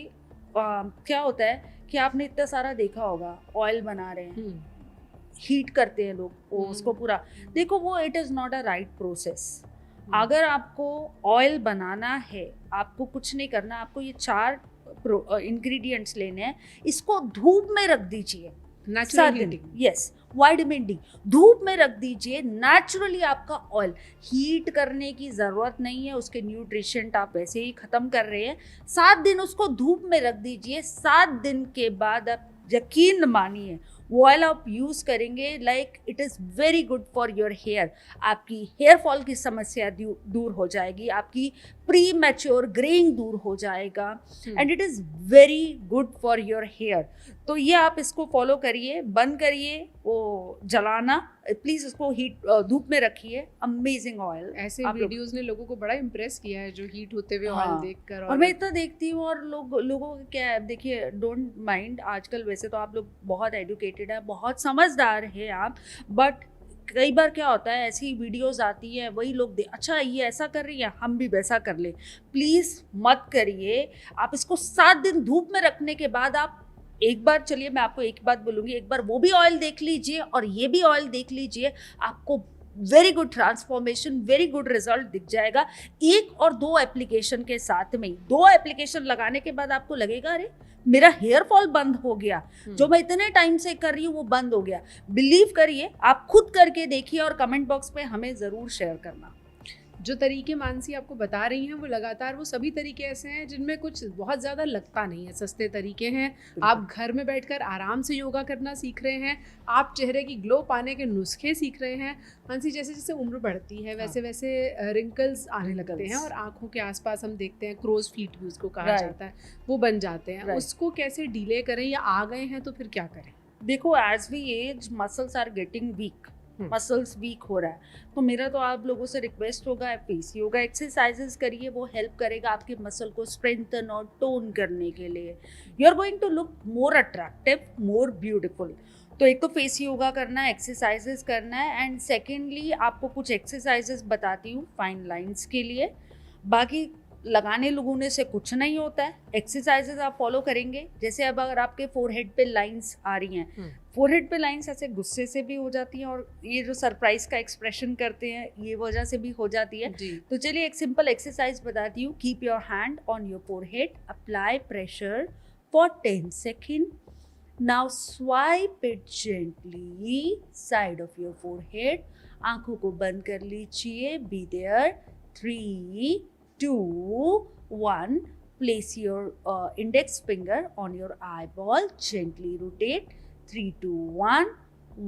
क्या होता है कि आपने इतना सारा देखा होगा, ऑयल बना रहे हैं, हीट करते हैं लोग वो उसको पूरा, देखो वो it is not a right process. अगर आपको ऑयल बनाना है, आपको कुछ नहीं करना, आपको ये 4 इंग्रेडिएंट्स लेने हैं, इसको धूप में रख दीजिए। यस, विटामिन डी धूप में रख दीजिए। नेचुरली आपका ऑयल, हीट करने की ज़रूरत नहीं है, उसके न्यूट्रिशेंट आप वैसे ही ख़त्म कर रहे हैं। 7 दिन उसको धूप में रख दीजिए। 7 दिन के बाद आप यकीन मानिए वो ऑयल आप यूज़ करेंगे, like it is very good for your hair. आपकी हेयर फॉल की समस्या दूर हो जाएगी, आपकी प्री मैच्योर ग्रेइंग दूर हो जाएगा, and it is very good for your hair. तो ये आप इसको फॉलो करिए, बंद करिए वो जलाना, प्लीज़ उसको धूप में रखिए। Amazing oil. ऐसे वीडियोस ने लोगों को बड़ा इम्प्रेस किया है, जो हीट होते हुए हाँ, ऑयल देखकर। और मैं इतना देखती हूँ, और लोगों को क्या है, देखिए डोंट माइंड, आजकल वैसे तो आप लोग बहुत एजुकेटेड है, बहुत समझदार है आप, बट कई बार क्या होता है, ऐसी वीडियोस आती है, वही लोग अच्छा ये ऐसा कर रही है, हम भी वैसा कर ले। प्लीज़ मत करिए। आप इसको 7 दिन धूप में रखने के बाद आप एक बार, चलिए मैं आपको एक बात बोलूँगी, एक बार वो भी ऑयल देख लीजिए और ये भी ऑयल देख लीजिए, आपको very good transformation, very good result दिख जाएगा। 1 और 2 एप्लीकेशन के साथ में, 2 एप्लीकेशन लगाने के बाद आपको लगेगा अरे मेरा हेयर फॉल बंद हो गया, जो मैं इतने टाइम से कर रही हूँ वो बंद हो गया। बिलीव करिए, आप खुद करके देखिए और कमेंट बॉक्स पे हमें ज़रूर शेयर करना। जो तरीके मानसी आपको बता रही हैं वो लगातार वो सभी तरीके ऐसे हैं जिनमें कुछ बहुत ज़्यादा लगता नहीं है, सस्ते तरीके हैं। आप घर में बैठकर आराम से योगा करना सीख रहे हैं, आप चेहरे की ग्लो पाने के नुस्खे सीख रहे हैं। मानसी, जैसे जैसे उम्र बढ़ती है वैसे वैसे रिंकल्स आने लगते हैं, और आंखों के आसपास हम देखते हैं क्रोज फीट भी उसको कहा जाता है, वो बन जाते हैं। उसको कैसे डीले करें, या आ गए हैं तो फिर क्या करें? देखो, as we age muscles are getting weak, muscles weak हो रहा है, तो मेरा तो आप लोगों से रिक्वेस्ट होगा, फेस योगा एक्सरसाइजेस करिए, वो हेल्प करेगा आपके मसल को स्ट्रेंथन और टोन करने के लिए। You are going to look more attractive, more beautiful. तो एक तो फेस योगा करना है, एक्सरसाइजेस करना है, एंड सेकेंडली आपको कुछ एक्सरसाइजेस बताती हूँ फाइन लाइंस के लिए। बाकी लगाने लगूने से कुछ नहीं होता है, एक्सरसाइजेस आप फॉलो करेंगे। जैसे अब अगर आपके फोरहेड पे लाइंस आ रही हैं, फोरहेड पे लाइंस ऐसे गुस्से से भी हो जाती हैं, और ये जो सरप्राइज का एक्सप्रेशन करते हैं ये वजह से भी हो जाती है। तो चलिए एक सिंपल एक्सरसाइज बताती हूँ। Keep your hand on your forehead, apply pressure for 10 second. Now swipe it gently side of your forehead. आंखों को बंद कर लीजिए। Be there. 3, 2, 1. Place your index finger on your eyeball. Gently rotate. 3, 2, 1.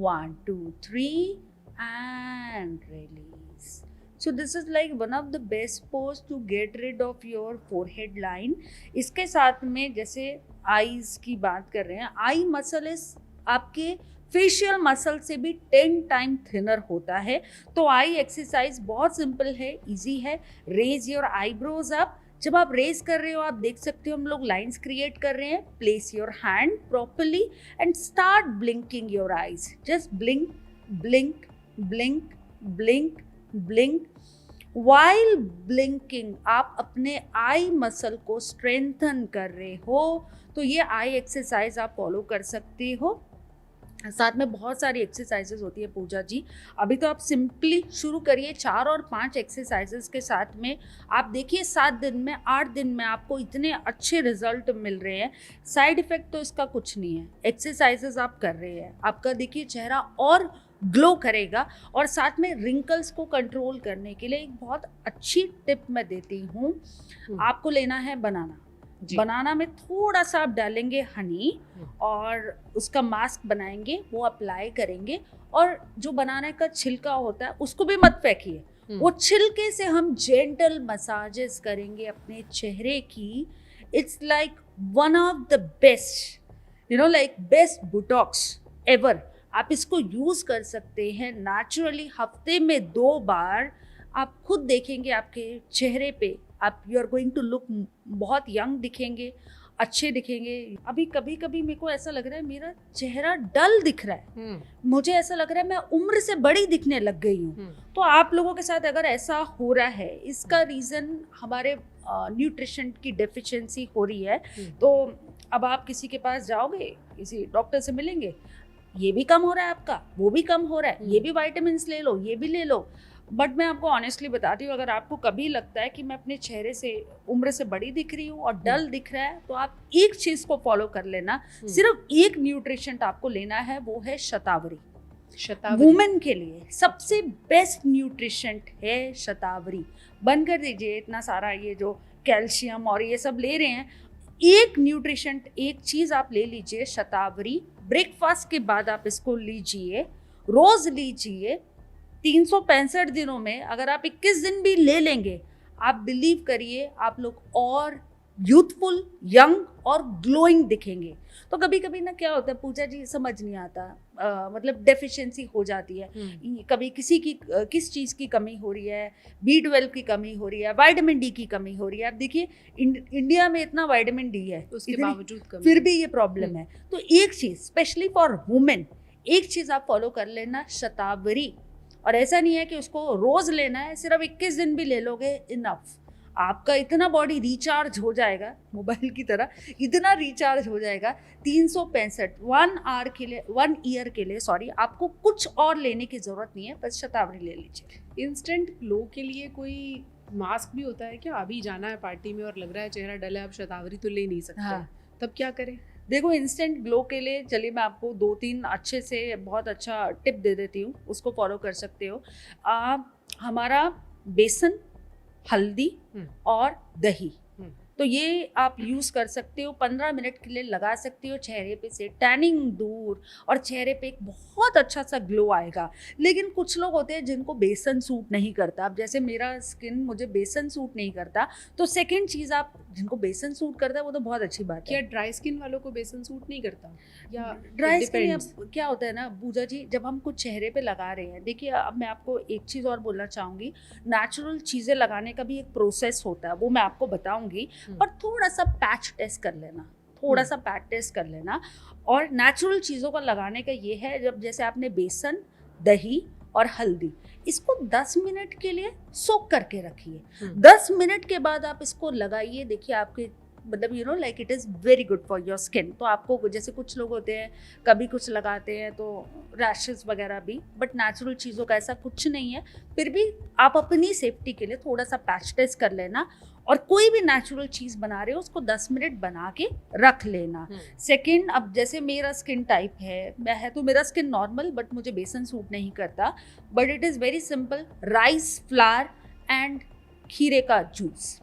1, 2, 3. And release. So this is like one of the best pose to get rid of your forehead line. इसके साथ में जैसे eyes की बात कर रहे हैं, आई मसल इस आपके फेशियल मसल से भी 10 टाइम थिनर होता है। तो आई एक्सरसाइज बहुत सिंपल है, इजी है। Raise your eyebrows up. जब आप रेज कर रहे हो आप देख सकते हो हम लोग लाइंस क्रिएट कर रहे हैं। Place your hand properly and start blinking your eyes. Just blink blink blink blink blink. While blinking आप अपने आई मसल को स्ट्रेंथन कर रहे हो। तो ये आई एक्सरसाइज आप फॉलो कर सकते हो। साथ में बहुत सारी एक्सरसाइजेस होती है पूजा जी। अभी तो आप सिंपली शुरू करिए 4 और 5 एक्सरसाइजेस के साथ में। आप देखिए 7 दिन में, 8 दिन में आपको इतने अच्छे रिजल्ट मिल रहे हैं। साइड इफेक्ट तो इसका कुछ नहीं है। एक्सरसाइजेस आप कर रहे हैं, आपका देखिए चेहरा और ग्लो करेगा। और साथ में रिंकल्स को कंट्रोल करने के लिए एक बहुत अच्छी टिप मैं देती हूँ। आपको लेना है बनाना। बनाना में थोड़ा सा आप डालेंगे हनी और उसका मास्क बनाएंगे, वो अप्लाई करेंगे। और जो बनाने का छिलका होता है उसको भी मत फेंकिए, वो छिलके से हम जेंटल मसाजेस करेंगे अपने चेहरे की। It's like one of the best. You know like best Botox ever. आप इसको यूज़ कर सकते हैं नेचुरली, हफ्ते में 2 बार। आप खुद देखेंगे आपके चेहरे पे, आप you are going to look बहुत यंग दिखेंगे, अच्छे दिखेंगे। अभी कभी कभी मेरे को ऐसा लग रहा है मेरा चेहरा डल दिख रहा है, मुझे ऐसा लग रहा है मैं उम्र से बड़ी दिखने लग गई हूँ। तो आप लोगों के साथ अगर ऐसा हो रहा है, इसका रीज़न हमारे न्यूट्रिशन की डेफिशिएंसी हो रही है। तो अब आप किसी के पास जाओगे, किसी डॉक्टर से मिलेंगे, ये भी कम हो रहा है आपका, वो भी कम हो रहा है, ये भी वाइटामिन्स ले लो, ये भी ले लो। बट मैं आपको ऑनेस्टली बताती हूँ, अगर आपको कभी लगता है कि मैं अपने चेहरे से उम्र से बड़ी दिख रही हूँ और डल दिख रहा है, तो आप एक चीज़ को फॉलो कर लेना। सिर्फ एक न्यूट्रिशन आपको लेना है, वो है शतावरी। वुमेन के लिए सबसे बेस्ट न्यूट्रिशन है शतावरी। बंद कर दीजिए इतना सारा ये जो कैल्शियम और ये सब ले रहे हैं। एक न्यूट्रिशन, एक चीज़ आप ले लीजिए, शतावरी। ब्रेकफास्ट के बाद आप इसको लीजिए, रोज़ लीजिए। 365 दिनों में अगर आप 21 दिन भी ले लेंगे, आप बिलीव करिए आप लोग और यूथफुल, यंग और ग्लोइंग दिखेंगे। तो कभी कभी ना क्या होता है पूजा जी, समझ नहीं आता, मतलब डेफिशिएंसी हो जाती है। कभी किसी की किस चीज़ की कमी हो रही है, B12 की कमी हो रही है, विटामिन डी की कमी हो रही है। अब देखिए इंडिया में इतना विटामिन डी है, उसके बावजूद कमी, फिर भी ये प्रॉब्लम है। तो एक चीज़ स्पेशली फॉर वुमेन, एक चीज़ आप फॉलो कर लेना, शतावरी। और ऐसा नहीं है कि उसको रोज़ लेना है, सिर्फ 21 दिन भी ले लोगे इनफ। आपका इतना बॉडी रिचार्ज हो जाएगा, मोबाइल की तरह इतना रिचार्ज हो जाएगा। 365 1 ईयर के लिए सॉरी, आपको कुछ और लेने की ज़रूरत नहीं है, बस शतावरी ले लीजिए। इंस्टेंट ग्लो के लिए कोई मास्क भी होता है क्या? अभी जाना है पार्टी में और लग रहा है चेहरा डल है, अब शतावरी तो ले नहीं सकते। हाँ। तब क्या करें? देखो इंस्टेंट ग्लो के लिए चलिए मैं आपको 2-3 अच्छे से बहुत अच्छा टिप दे देती हूँ, उसको फॉलो कर सकते हो। हमारा बेसन, हल्दी और दही, तो ये आप यूज़ कर सकते हो। 15 मिनट के लिए लगा सकते हो चेहरे पे, से टैनिंग दूर और चेहरे पे एक बहुत अच्छा सा ग्लो आएगा। लेकिन कुछ लोग होते हैं जिनको बेसन सूट नहीं करता। अब जैसे मेरा स्किन, मुझे बेसन सूट नहीं करता, तो सेकंड चीज़, आप जिनको बेसन सूट करता है वो तो बहुत अच्छी बात है। क्या ड्राई स्किन वालों को बेसन सूट नहीं करता? या ड्राई स्किन क्या होता है ना पूजा जी, जब हम कुछ चेहरे पे लगा रहे हैं, देखिए अब मैं आपको एक चीज़ और बोलना चाहूँगी, नेचुरल चीज़ें लगाने का भी एक प्रोसेस होता है, वो मैं आपको बताऊँगी। पर थोड़ा सा पैच टेस्ट कर लेना, थोड़ा सा पैच टेस्ट कर लेना। और नेचुरल चीज़ों का लगाने का ये है, जब जैसे आपने बेसन, दही और हल्दी, इसको 10 मिनट के लिए सोक करके रखिए। 10 मिनट के बाद आप इसको लगाइए, देखिए आपके मतलब you know like it is very good for your skin. तो आपको जैसे कुछ लोग होते हैं कभी कुछ लगाते हैं तो रैशेस वगैरह भी, बट नेचुरल चीज़ों का ऐसा कुछ नहीं है। फिर भी आप अपनी सेफ्टी के लिए थोड़ा सा पैच टेस्ट कर लेना, और कोई भी नेचुरल चीज़ बना रहे हो उसको 10 मिनट बना के रख लेना। सेकंड, अब जैसे मेरा स्किन टाइप है तो मेरा स्किन नॉर्मल, बट मुझे बेसन सूट नहीं करता, but it is very simple. Rice flour and खीरे का जूस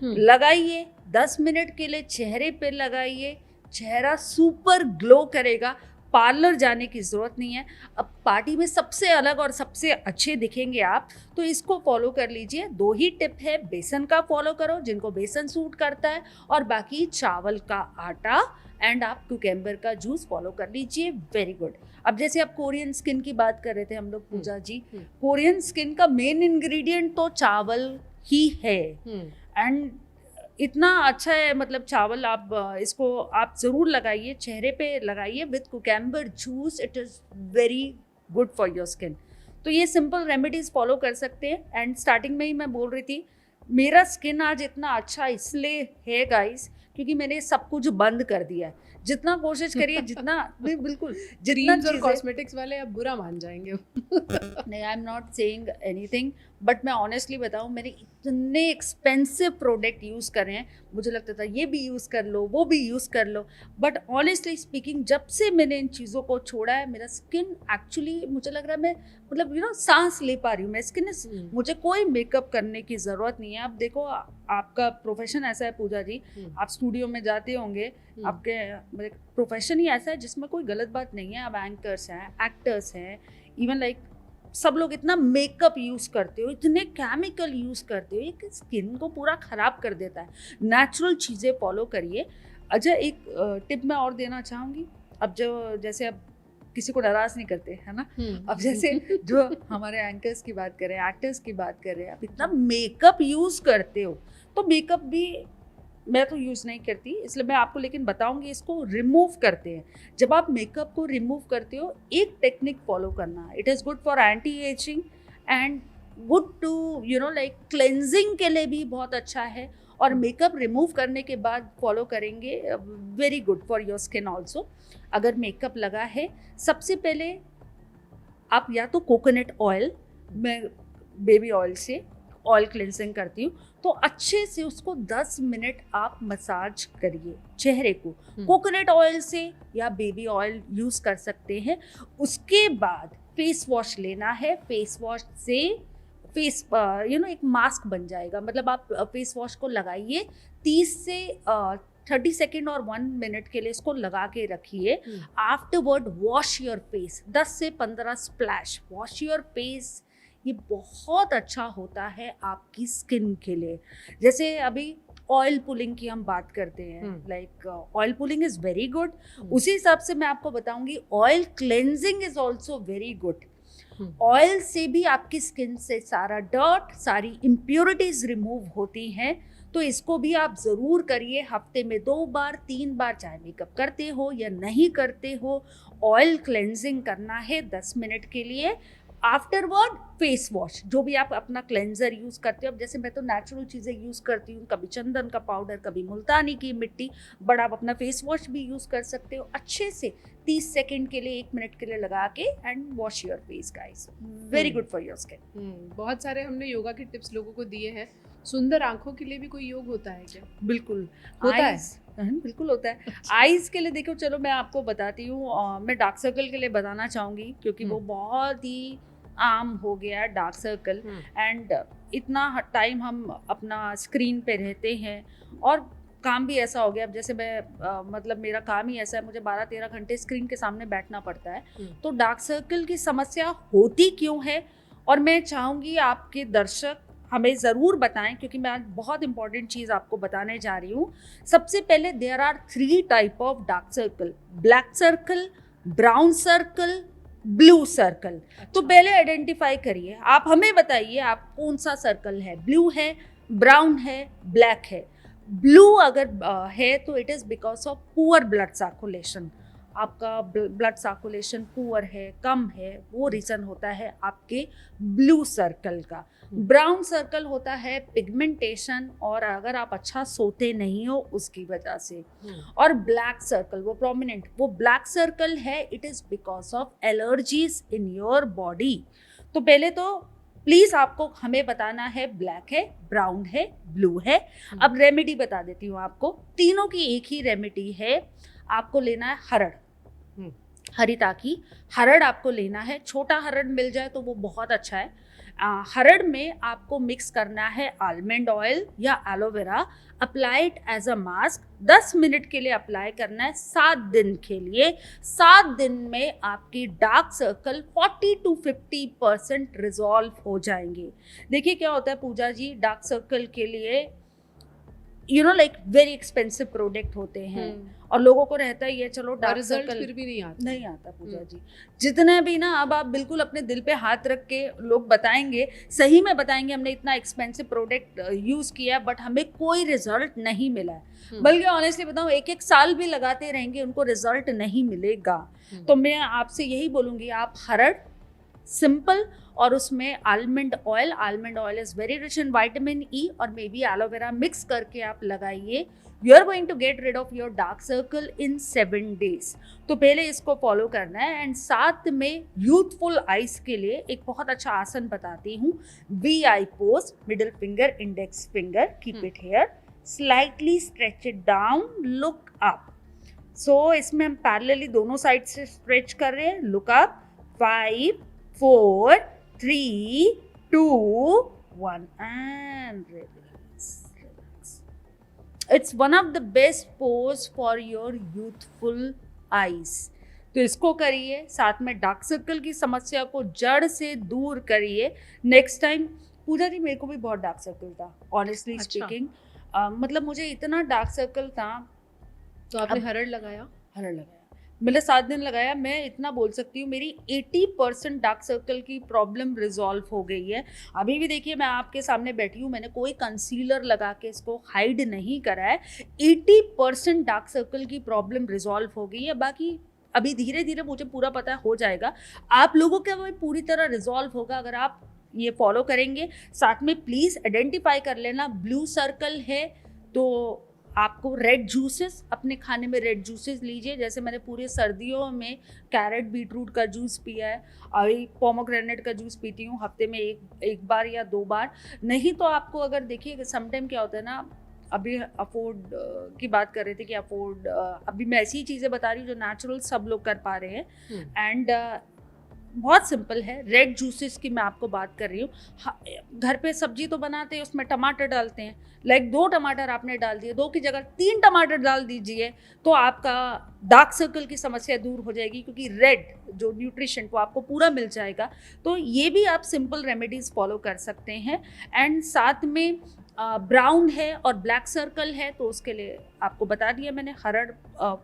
लगाइए, 10 मिनट के लिए चेहरे पे लगाइए, चेहरा सुपर ग्लो करेगा। पार्लर जाने की ज़रूरत नहीं है। अब पार्टी में सबसे अलग और सबसे अच्छे दिखेंगे आप, तो इसको फॉलो कर लीजिए। 2 ही टिप है, बेसन का फॉलो करो जिनको बेसन सूट करता है, और बाकी चावल का आटा एंड आप कुकम्बर का जूस फॉलो कर लीजिए। Very good. अब जैसे आप कोरियन स्किन की बात कर रहे थे हम लोग पूजा जी, कोरियन स्किन का मेन इंग्रेडिएंट तो चावल ही है। एंड इतना अच्छा है, मतलब चावल आप इसको आप ज़रूर लगाइए, चेहरे पे लगाइए with cucumber juice. It is very good for your skin. तो ये सिंपल रेमेडीज़ फॉलो कर सकते हैं। एंड स्टार्टिंग में ही मैं बोल रही थी, मेरा स्किन आज इतना अच्छा इसलिए है गाइस, क्योंकि मैंने सब कुछ बंद कर दिया है। जितना कोशिश करिए, जितना बिल्कुल जितना और कॉस्मेटिक्स वाले अब बुरा मान जाएंगे। नहीं, I am not saying anything, but मैं ऑनेस्टली बताऊँ, मैंने इतने एक्सपेंसिव प्रोडक्ट यूज़ करे हैं, मुझे लगता था ये भी यूज़ कर लो, वो भी यूज़ कर लो, बट ऑनेस्टली स्पीकिंग जब से मैंने इन चीज़ों को छोड़ा है, मेरा स्किन एक्चुअली मुझे लग रहा है मैं मतलब यू नो सांस ले पा रही हूँ मैं। स्किन मुझे कोई मेकअप करने की ज़रूरत नहीं है। अब देखो आपका प्रोफेशन ऐसा है पूजा जी, आप स्टूडियो में जाते होंगे, आपके प्रोफेशन ही ऐसा है जिसमें कोई गलत बात नहीं है। अब एंकर्स हैं, एक्टर्स हैं, इवन लाइक सब लोग इतना मेकअप यूज़ करते हो, इतने केमिकल यूज़ करते हो, ये स्किन को पूरा ख़राब कर देता है। नेचुरल चीज़ें फॉलो करिए। अच्छा, एक टिप मैं और देना चाहूँगी। अब जैसे अब किसी को नाराज नहीं करते, है ना? अब जैसे जो हमारे एंकर्स की बात करें, एक्टर्स की बात करें, आप इतना मेकअप यूज़ करते हो, तो मेकअप भी मैं तो यूज़ नहीं करती, इसलिए मैं आपको लेकिन बताऊंगी इसको रिमूव करते हैं। जब आप मेकअप को रिमूव करते हो, एक टेक्निक फॉलो करना। It is good for anti aging and good to like cleansing के लिए भी बहुत अच्छा है। और मेकअप रिमूव करने के बाद फॉलो करेंगे, very good for your skin also. अगर मेकअप लगा है, सबसे पहले आप या तो कोकोनट ऑयल, मैं बेबी ऑयल से ऑयल क्लेंजिंग करती हूँ, तो अच्छे से उसको 10 मिनट आप मसाज करिए चेहरे को। कोकोनट ऑयल से या बेबी ऑयल यूज़ कर सकते हैं। उसके बाद फेस वॉश लेना है। फेस वॉश से फेस एक मास्क बन जाएगा। मतलब आप फेस वॉश को लगाइए, 30 से 30 सेकेंड और 1 मिनट के लिए इसको लगा के रखिए। आफ्टरवर्ड वॉश योर फेस, 10 से 15 स्प्लैश वॉश योर फेस। ये बहुत अच्छा होता है आपकी स्किन के लिए। जैसे अभी ऑयल पुलिंग की हम बात करते हैं, like oil pulling is very good. उसी हिसाब से मैं आपको बताऊंगी oil cleansing is also very good. Oil से भी आपकी स्किन से सारा डर्ट, सारी इम्प्योरिटीज रिमूव होती हैं। तो इसको भी आप ज़रूर करिए, हफ्ते में 2 बार 3 बार, चाहे मेकअप करते हो या नहीं करते हो, ऑयल क्लेंजिंग करना है 10 मिनट के लिए। आफ्टरवर्ड फेस वॉश, जो भी आप अपना क्लेंजर यूज़ करते हो। अब जैसे मैं तो नेचुरल चीज़ें यूज़ करती हूँ, कभी चंदन का पाउडर, कभी मुल्तानी की मिट्टी, बट आप अपना फेस वॉश भी यूज़ कर सकते हो। अच्छे से 30 सेकेंड के लिए, 1 मिनट के लिए लगा के and wash your face guys, very good for your skin. बहुत सारे हमने योगा के टिप्स लोगों को दिए हैं। सुंदर आंखों के लिए भी कोई योग होता है क्या? बिल्कुल होता है। बिल्कुल होता है। आईज के लिए देखो, चलो मैं आपको बताती हूँ। मैं डार्क सर्कल के लिए बताना चाहूँगी, क्योंकि वो बहुत ही आम हो गया डार्क सर्कल। एंड इतना टाइम हम अपना स्क्रीन पे रहते हैं, और काम भी ऐसा हो गया। अब जैसे मैं मतलब मेरा काम ही ऐसा है, मुझे 12-13 घंटे स्क्रीन के सामने बैठना पड़ता है। तो डार्क सर्कल की समस्या होती क्यों है, और मैं चाहूँगी आपके दर्शक हमें ज़रूर बताएं, क्योंकि मैं आज बहुत इंपॉर्टेंट चीज़ आपको बताने जा रही हूँ। सबसे पहले there are 3 type of dark circle, black circle, brown circle, blue circle. तो पहले आइडेंटिफाई करिए, आप हमें बताइए आप कौन सा सर्कल है, ब्लू है, ब्राउन है, ब्लैक है। ब्लू अगर है तो it is because of poor blood circulation. आपका ब्लड सर्कुलेशन पुअर है, कम है, वो रीज़न होता है आपके ब्लू सर्कल का। ब्राउन सर्कल होता है पिगमेंटेशन, और अगर आप अच्छा सोते नहीं हो उसकी वजह से। और ब्लैक सर्कल, वो प्रोमिनेंट, वो ब्लैक सर्कल है, it is because of allergies in your body. तो पहले तो प्लीज़ आपको हमें बताना है, ब्लैक है, ब्राउन है, ब्लू है। अब रेमेडी बता देती हूँ आपको। तीनों की एक ही रेमेडी है। आपको लेना है हरड़, हरिता की हरड़ आपको लेना है। छोटा हरड़ मिल जाए तो वो बहुत अच्छा है। हरड़ में आपको मिक्स करना है आलमंड ऑयल या aloe vera. Apply it as a mask, 10 minute के लिए अप्लाई करना है, 7 दिन के लिए। 7 दिन में आपकी डार्क सर्कल 40 to 50% रिजॉल्व हो जाएंगे। देखिए क्या होता है पूजा जी, डार्क सर्कल के लिए लाइक वेरी एक्सपेंसिव प्रोडक्ट होते हैं, और लोगों को रहता है ये चलो डार्क सर्कल फिर भी नहीं आता पूजा जी। जितने भी ना, अब आप बिल्कुल अपने दिल पे हाथ रख के लोग बताएंगे, सही में बताएंगे हमने इतना एक्सपेंसिव प्रोडक्ट यूज़ किया बट हमें कोई रिजल्ट नहीं मिला है। बल्कि ऑनेस्टली बताऊँ, 1-1 साल भी लगाते रहेंगे उनको रिजल्ट नहीं मिलेगा। तो मैं आपसे यही बोलूँगी, आप हरड़ सिंपल, और उसमें almond oil is very rich in vitamin E, और मे बी एलोवेरा मिक्स करके आप लगाइए। You are going to get rid of your dark circle in 7 days। तो पहले इसको फॉलो करना है। एंड साथ में यूथफुल आइज के लिए एक बहुत अच्छा आसन बताती हूँ, VI pose, middle finger, index finger, keep it here, slightly stretch it down, look up. So इसमें हम पैरेलली दोनों साइड से स्ट्रेच कर रहे हैं। Look up, 5, 4, 3, 2, 1 and release. It's one of the best pose for your youthful eyes. तो इसको करिए, साथ में डार्क सर्कल की समस्या को जड़ से दूर करिए। नेक्स्ट टाइम पूजा जी, मेरे को भी बहुत डार्क सर्कल था ऑनेस्टली स्पीकिंग। मतलब मुझे इतना डार्क सर्कल था, तो आपने अब हरड़ लगाया? हरड़ लगाया, मैंने 7 दिन लगाया। मैं इतना बोल सकती हूँ मेरी 80% डार्क सर्कल की प्रॉब्लम रिजॉल्व हो गई है। अभी भी देखिए मैं आपके सामने बैठी हूँ, मैंने कोई कंसीलर लगा के इसको हाइड नहीं करा है। 80% डार्क सर्कल की प्रॉब्लम रिजॉल्व हो गई है। बाकी अभी धीरे धीरे मुझे पूरा पता है हो जाएगा। आप लोगों का वो पूरी तरह रिजॉल्व होगा अगर आप ये फॉलो करेंगे। साथ में प्लीज़ आइडेंटिफाई कर लेना, ब्लू सर्कल है तो आपको रेड जूसेस, अपने खाने में रेड जूसेस लीजिए। जैसे मैंने पूरे सर्दियों में कैरेट बीटरूट का जूस पिया है, अभी पोमोग्रेनेट का जूस पीती हूँ हफ्ते में एक बार या 2 बार। नहीं तो आपको अगर देखिए समटाइम क्या होता है ना, अभी अफोर्ड की बात कर रहे थे कि अफोर्ड, अभी मैं ऐसी चीज़ें बता रही हूँ जो नेचुरल सब लोग कर पा रहे हैं। एंड बहुत सिंपल है। रेड जूसेस की मैं आपको बात कर रही हूँ। घर पे सब्जी तो बनाते हैं, उसमें टमाटर डालते हैं, लाइक 2 टमाटर आपने डाल दिए, 2 की जगह 3 टमाटर डाल दीजिए तो आपका डार्क सर्कल की समस्या दूर हो जाएगी, क्योंकि रेड जो न्यूट्रिशन वो आपको पूरा मिल जाएगा। तो ये भी आप सिंपल रेमेडीज फॉलो कर सकते हैं। एंड साथ में ब्राउन है और ब्लैक सर्कल है तो उसके लिए आपको बता दिया मैंने, हरड़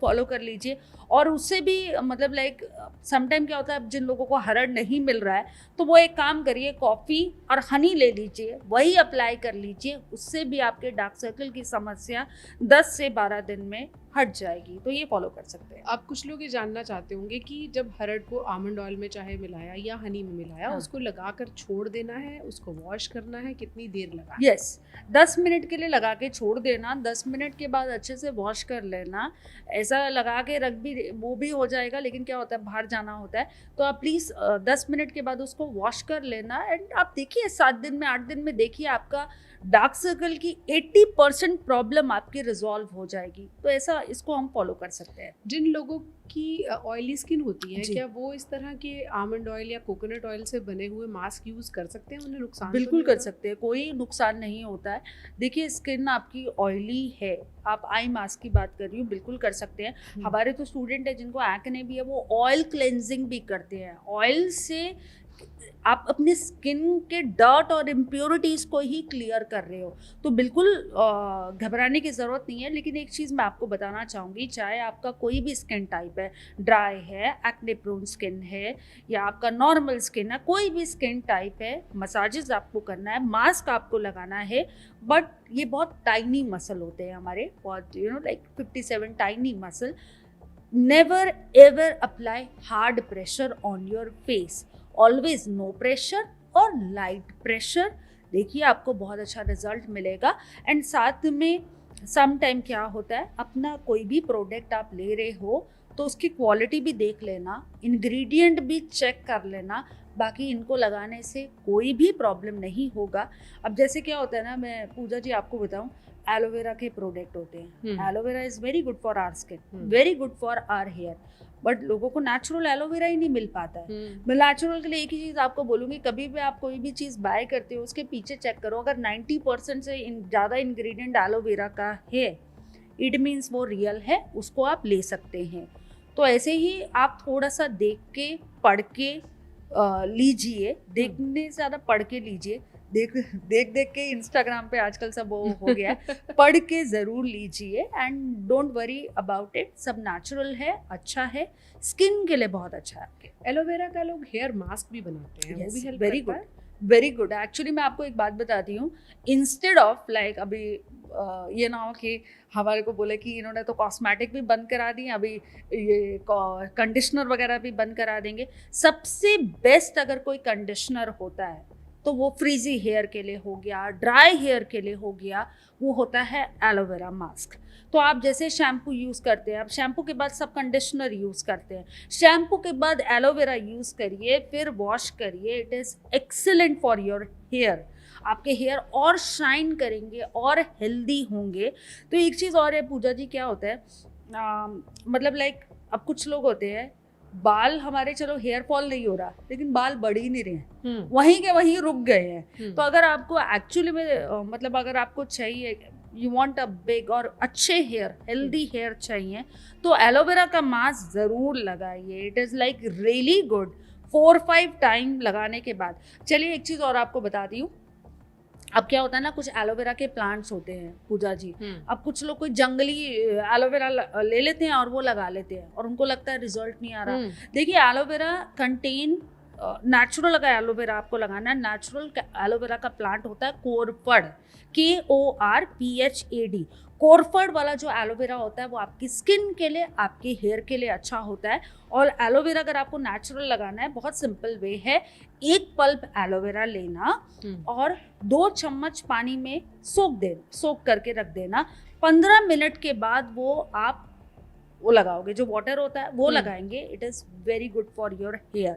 फॉलो कर लीजिए। और उससे भी मतलब लाइक समटाइम क्या होता है, जिन लोगों को हरड़ नहीं मिल रहा है तो वो एक काम करिए, कॉफ़ी और हनी ले लीजिए, वही अप्लाई कर लीजिए, उससे भी आपके डार्क सर्कल की समस्या 10 से 12 दिन में हट जाएगी। तो ये फॉलो कर सकते हैं। अब कुछ लोग ये जानना चाहते होंगे कि जब हरड़ को आमंड ऑयल में चाहे मिलाया या हनी में मिलाया, हाँ। उसको लगाकर छोड़ देना है, उसको वॉश करना है, कितनी देर लगा? यस, 10 मिनट के लिए लगा के छोड़ देना, 10 मिनट के बाद अच्छे से वॉश कर लेना। ऐसा लगा के रख भी वो भी हो जाएगा, लेकिन क्या होता है बाहर जाना होता है, तो आप प्लीज़ 10 मिनट के बाद उसको वॉश कर लेना। एंड आप देखिए 7 दिन में 8 दिन में देखिए आपका डार्क सर्कल की 80% प्रॉब्लम आपकी रिजॉल्व हो जाएगी। तो ऐसा इसको हम फॉलो कर सकते हैं। जिन लोगों की ऑयली स्किन होती है, जी। क्या वो इस तरह के आमंड ऑयल या कोकोनट ऑयल से बने हुए मास्क यूज कर सकते हैं? उन्हें नुकसान तो बिल्कुल नहीं कर होगा? सकते हैं, कोई नुकसान नहीं होता है। देखिए स्किन आपकी ऑयली है, आप आई मास्क की बात कर रही हूँ, बिल्कुल कर सकते हैं। हमारे तो स्टूडेंट है जिनको एक्ने भी है, वो ऑयल क्लेंजिंग भी करते हैं। ऑयल से आप अपने स्किन के डर्ट और इम्प्योरिटीज़ को ही क्लियर कर रहे हो, तो बिल्कुल घबराने की ज़रूरत नहीं है। लेकिन एक चीज़ मैं आपको बताना चाहूँगी, चाहे आपका कोई भी स्किन टाइप है, ड्राई है, एक्ने प्रोन स्किन है, या आपका नॉर्मल स्किन है, कोई भी स्किन टाइप है, मसाजेस आपको करना है, मास्क आपको लगाना है। बट ये बहुत टाइनी मसल होते हैं हमारे, बहुत like 57 tiny muscle. Never ever apply hard pressure on your face, always no pressure और लाइट प्रेशर। देखिए आपको बहुत अच्छा रिजल्ट मिलेगा। एंड साथ में सम टाइम क्या होता है, अपना कोई भी प्रोडक्ट आप ले रहे हो तो उसकी क्वालिटी भी देख लेना, इंग्रेडिएंट भी चेक कर लेना। बाकी इनको लगाने से कोई भी प्रॉब्लम नहीं होगा। अब जैसे क्या होता है ना, मैं पूजा जी आपको बताऊं, एलोवेरा के प्रोडक्ट होते हैं। Aloe vera is very good for our skin, very good for our hair, but लोगों को नेचुरल एलोवेरा ही नहीं मिल पाता है। मैं नेचुरल के लिए एक ही चीज़ आपको बोलूँगी, कभी भी आप कोई भी चीज़ बाय करते हो उसके पीछे चेक करो, अगर 90% से ज़्यादा इंग्रेडिएंट एलोवेरा का है, इट मीन्स वो रियल है, उसको आप ले सकते हैं। तो ऐसे ही आप थोड़ा सा देख के पढ़ के लीजिए, देखने से ज़्यादा पढ़ के लीजिए। देख के इंस्टाग्राम पे आजकल सब वो हो गया है, पढ़ के ज़रूर लीजिए। And don't worry about it, सब नेचुरल है, अच्छा है, स्किन के लिए बहुत अच्छा है आपके। एलोवेरा का लोग हेयर मास्क भी बनाते हैं, वो भी हेल्प वेरी करता गुड, है? Very good. एक्चुअली मैं आपको एक बात बताती हूँ, इंस्टेड ऑफ लाइक अभी ये ना हो कि हमारे को बोले कि इन्होंने तो कॉस्मेटिक भी बंद करा दी, अभी ये कंडीशनर वगैरह भी बंद करा देंगे। सबसे बेस्ट अगर कोई कंडीशनर होता है तो वो फ्रीजी हेयर के लिए हो गया, ड्राई हेयर के लिए हो गया, वो होता है एलोवेरा मास्क। तो आप जैसे शैम्पू यूज़ करते हैं, आप शैम्पू के बाद सब कंडीशनर यूज़ करते हैं, शैम्पू के बाद एलोवेरा यूज़ करिए, फिर वॉश करिए। It is excellent for your hair. आपके हेयर और शाइन करेंगे और हेल्दी होंगे। तो एक चीज़ और है पूजा जी, क्या होता है मतलब लाइक अब कुछ लोग होते हैं, बाल हमारे चलो हेयर फॉल नहीं हो रहा, लेकिन बाल बढ़ ही नहीं रहे हैं, वहीं के वहीं रुक गए हैं। तो अगर आपको एक्चुअली में मतलब अगर आपको चाहिए, यू वांट अ बिग और अच्छे हेयर, हेल्दी हेयर चाहिए, तो एलोवेरा का मास्क ज़रूर लगाइए। It is like really good 4-5 time लगाने के बाद। चलिए एक चीज़ और आपको बता दी हूँ, अब क्या होता है ना, कुछ एलोवेरा के प्लांट्स होते हैं पूजा जी, अब कुछ लोग कोई जंगली एलोवेरा ले लेते हैं और वो लगा लेते हैं और उनको लगता है रिजल्ट नहीं आ रहा। देखिए एलोवेरा कंटेन नेचुरल, अगर एलोवेरा आपको लगाना है, नेचुरल एलोवेरा का प्लांट होता है कोरफड, KORPHAD। कोरफड वाला जो एलोवेरा होता है वो आपकी स्किन के लिए, आपके हेयर के लिए अच्छा होता है। और एलोवेरा अगर आपको नेचुरल लगाना है, बहुत सिंपल वे है, एक पल्प एलोवेरा लेना और 2 चम्मच पानी में सोक करके रख देना। 15 मिनट के बाद वो लगाओगे, जो वाटर होता है वो लगाएंगे, it is very good for your hair.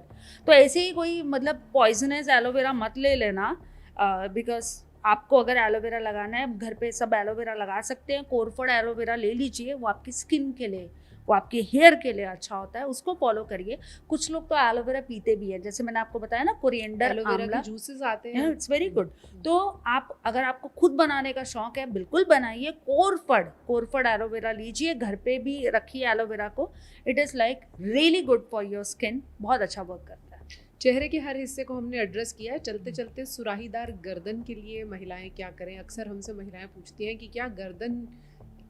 तो ऐसे ही कोई मतलब पॉइजनस एलोवेरा मत ले लेना, बिकॉज आपको अगर एलोवेरा लगाना है, घर पे सब एलोवेरा लगा सकते हैं, कोरफड एलोवेरा ले लीजिए, वो आपकी स्किन के लिए, वो आपके हेयर के लिए अच्छा होता है, उसको फॉलो करिए। कुछ लोग तो एलोवेरा पीते भी हैं, जैसे मैंने आपको बताया ना, कोरिएंडर, एलोवेरा के जूसेस आते हैं, इट्स वेरी गुड। तो आप अगर आपको खुद बनाने का शौक है, बिल्कुल बनाइए, कोरफड एलोवेरा लीजिए, घर पे भी रखिए एलोवेरा को, it is like really good for your skin, बहुत अच्छा वर्क करता है। चेहरे के हर हिस्से को हमने एड्रेस किया है। चलते चलते सुराहीदार गर्दन के लिए महिलाएं क्या करें? अक्सर हमसे महिलाएं पूछती हैं कि क्या गर्दन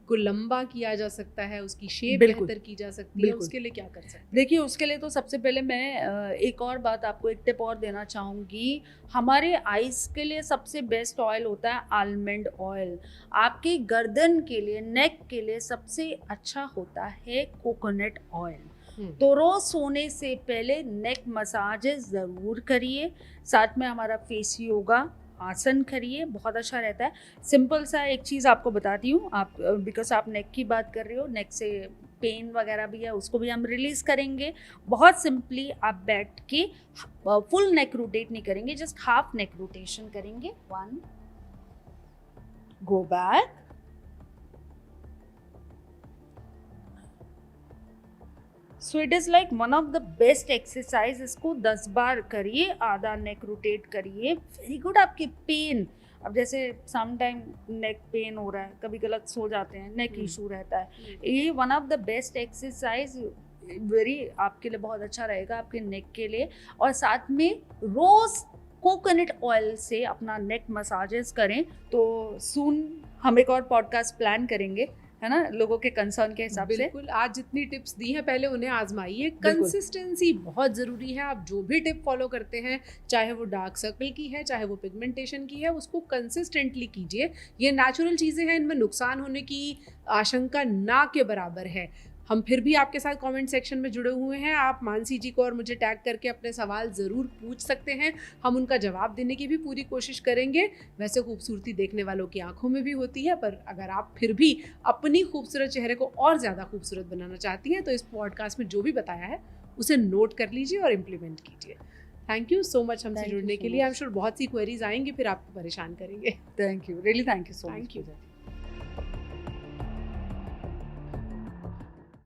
को लंबा किया जा सकता है, उसकी शेप बेहतर की जा सकती है, उसके लिए क्या कर सकते हैं? देखिए उसके लिए तो सबसे पहले मैं एक और बात आपको, एक टिप और देना चाहूँगी। हमारे आइज़ के लिए सबसे बेस्ट ऑयल होता है आलमंड ऑयल। आपकी गर्दन के लिए, नेक के लिए सबसे अच्छा होता है कोकोनट ऑयल। तो रोज सोने से पहले नेक मसाजेस ज़रूर करिए, साथ में हमारा फेस योगा आसन करिए, बहुत अच्छा रहता है। सिंपल सा एक चीज़ आपको बताती हूँ, आप बिकॉज आप नेक की बात कर रहे हो, नेक से पेन वगैरह भी है, उसको भी हम रिलीज़ करेंगे। बहुत सिंपली आप बैठ के फुल नेक रोटेट नहीं करेंगे, जस्ट हाफ नेक रोटेशन करेंगे। 1 go back, so it is like one of the best exercise. इसको 10 बार करिए, आधा नेक रोटेट करिए, वेरी गुड। आपकी पेन, अब जैसे सम टाइम नेक पेन हो रहा है, कभी गलत सो जाते हैं, नेक इशू रहता है, ये one of the best exercise, very आपके लिए बहुत अच्छा रहेगा, आपके नेक के लिए। और साथ में रोज़ कोकोनट ऑयल से अपना नेक मसाजेस करें। तो सून हम एक और पॉडकास्ट प्लान करेंगे, है ना, लोगों के कंसर्न के हिसाब से। बिल्कुल, आज जितनी टिप्स दी हैं पहले उन्हें आजमाइए। कंसिस्टेंसी बहुत ज़रूरी है। आप जो भी टिप फॉलो करते हैं, चाहे वो डार्क सर्कल की है, चाहे वो पिगमेंटेशन की है, उसको कंसिस्टेंटली कीजिए। ये नेचुरल चीज़ें हैं, इनमें नुकसान होने की आशंका ना के बराबर है। हम फिर भी आपके साथ कमेंट सेक्शन में जुड़े हुए हैं। आप मानसी जी को और मुझे टैग करके अपने सवाल ज़रूर पूछ सकते हैं, हम उनका जवाब देने की भी पूरी कोशिश करेंगे। वैसे खूबसूरती देखने वालों की आंखों में भी होती है, पर अगर आप फिर भी अपनी खूबसूरत चेहरे को और ज़्यादा खूबसूरत बनाना चाहती हैं, तो इस पॉडकास्ट में जो भी बताया है उसे नोट कर लीजिए और इम्प्लीमेंट कीजिए। थैंक यू सो मच हमसे जुड़ने के लिए। आई एम श्योर बहुत सी क्वेरीज आएंगी, फिर आपको परेशान करेंगे। Thank you, really thank you so much. Thank you.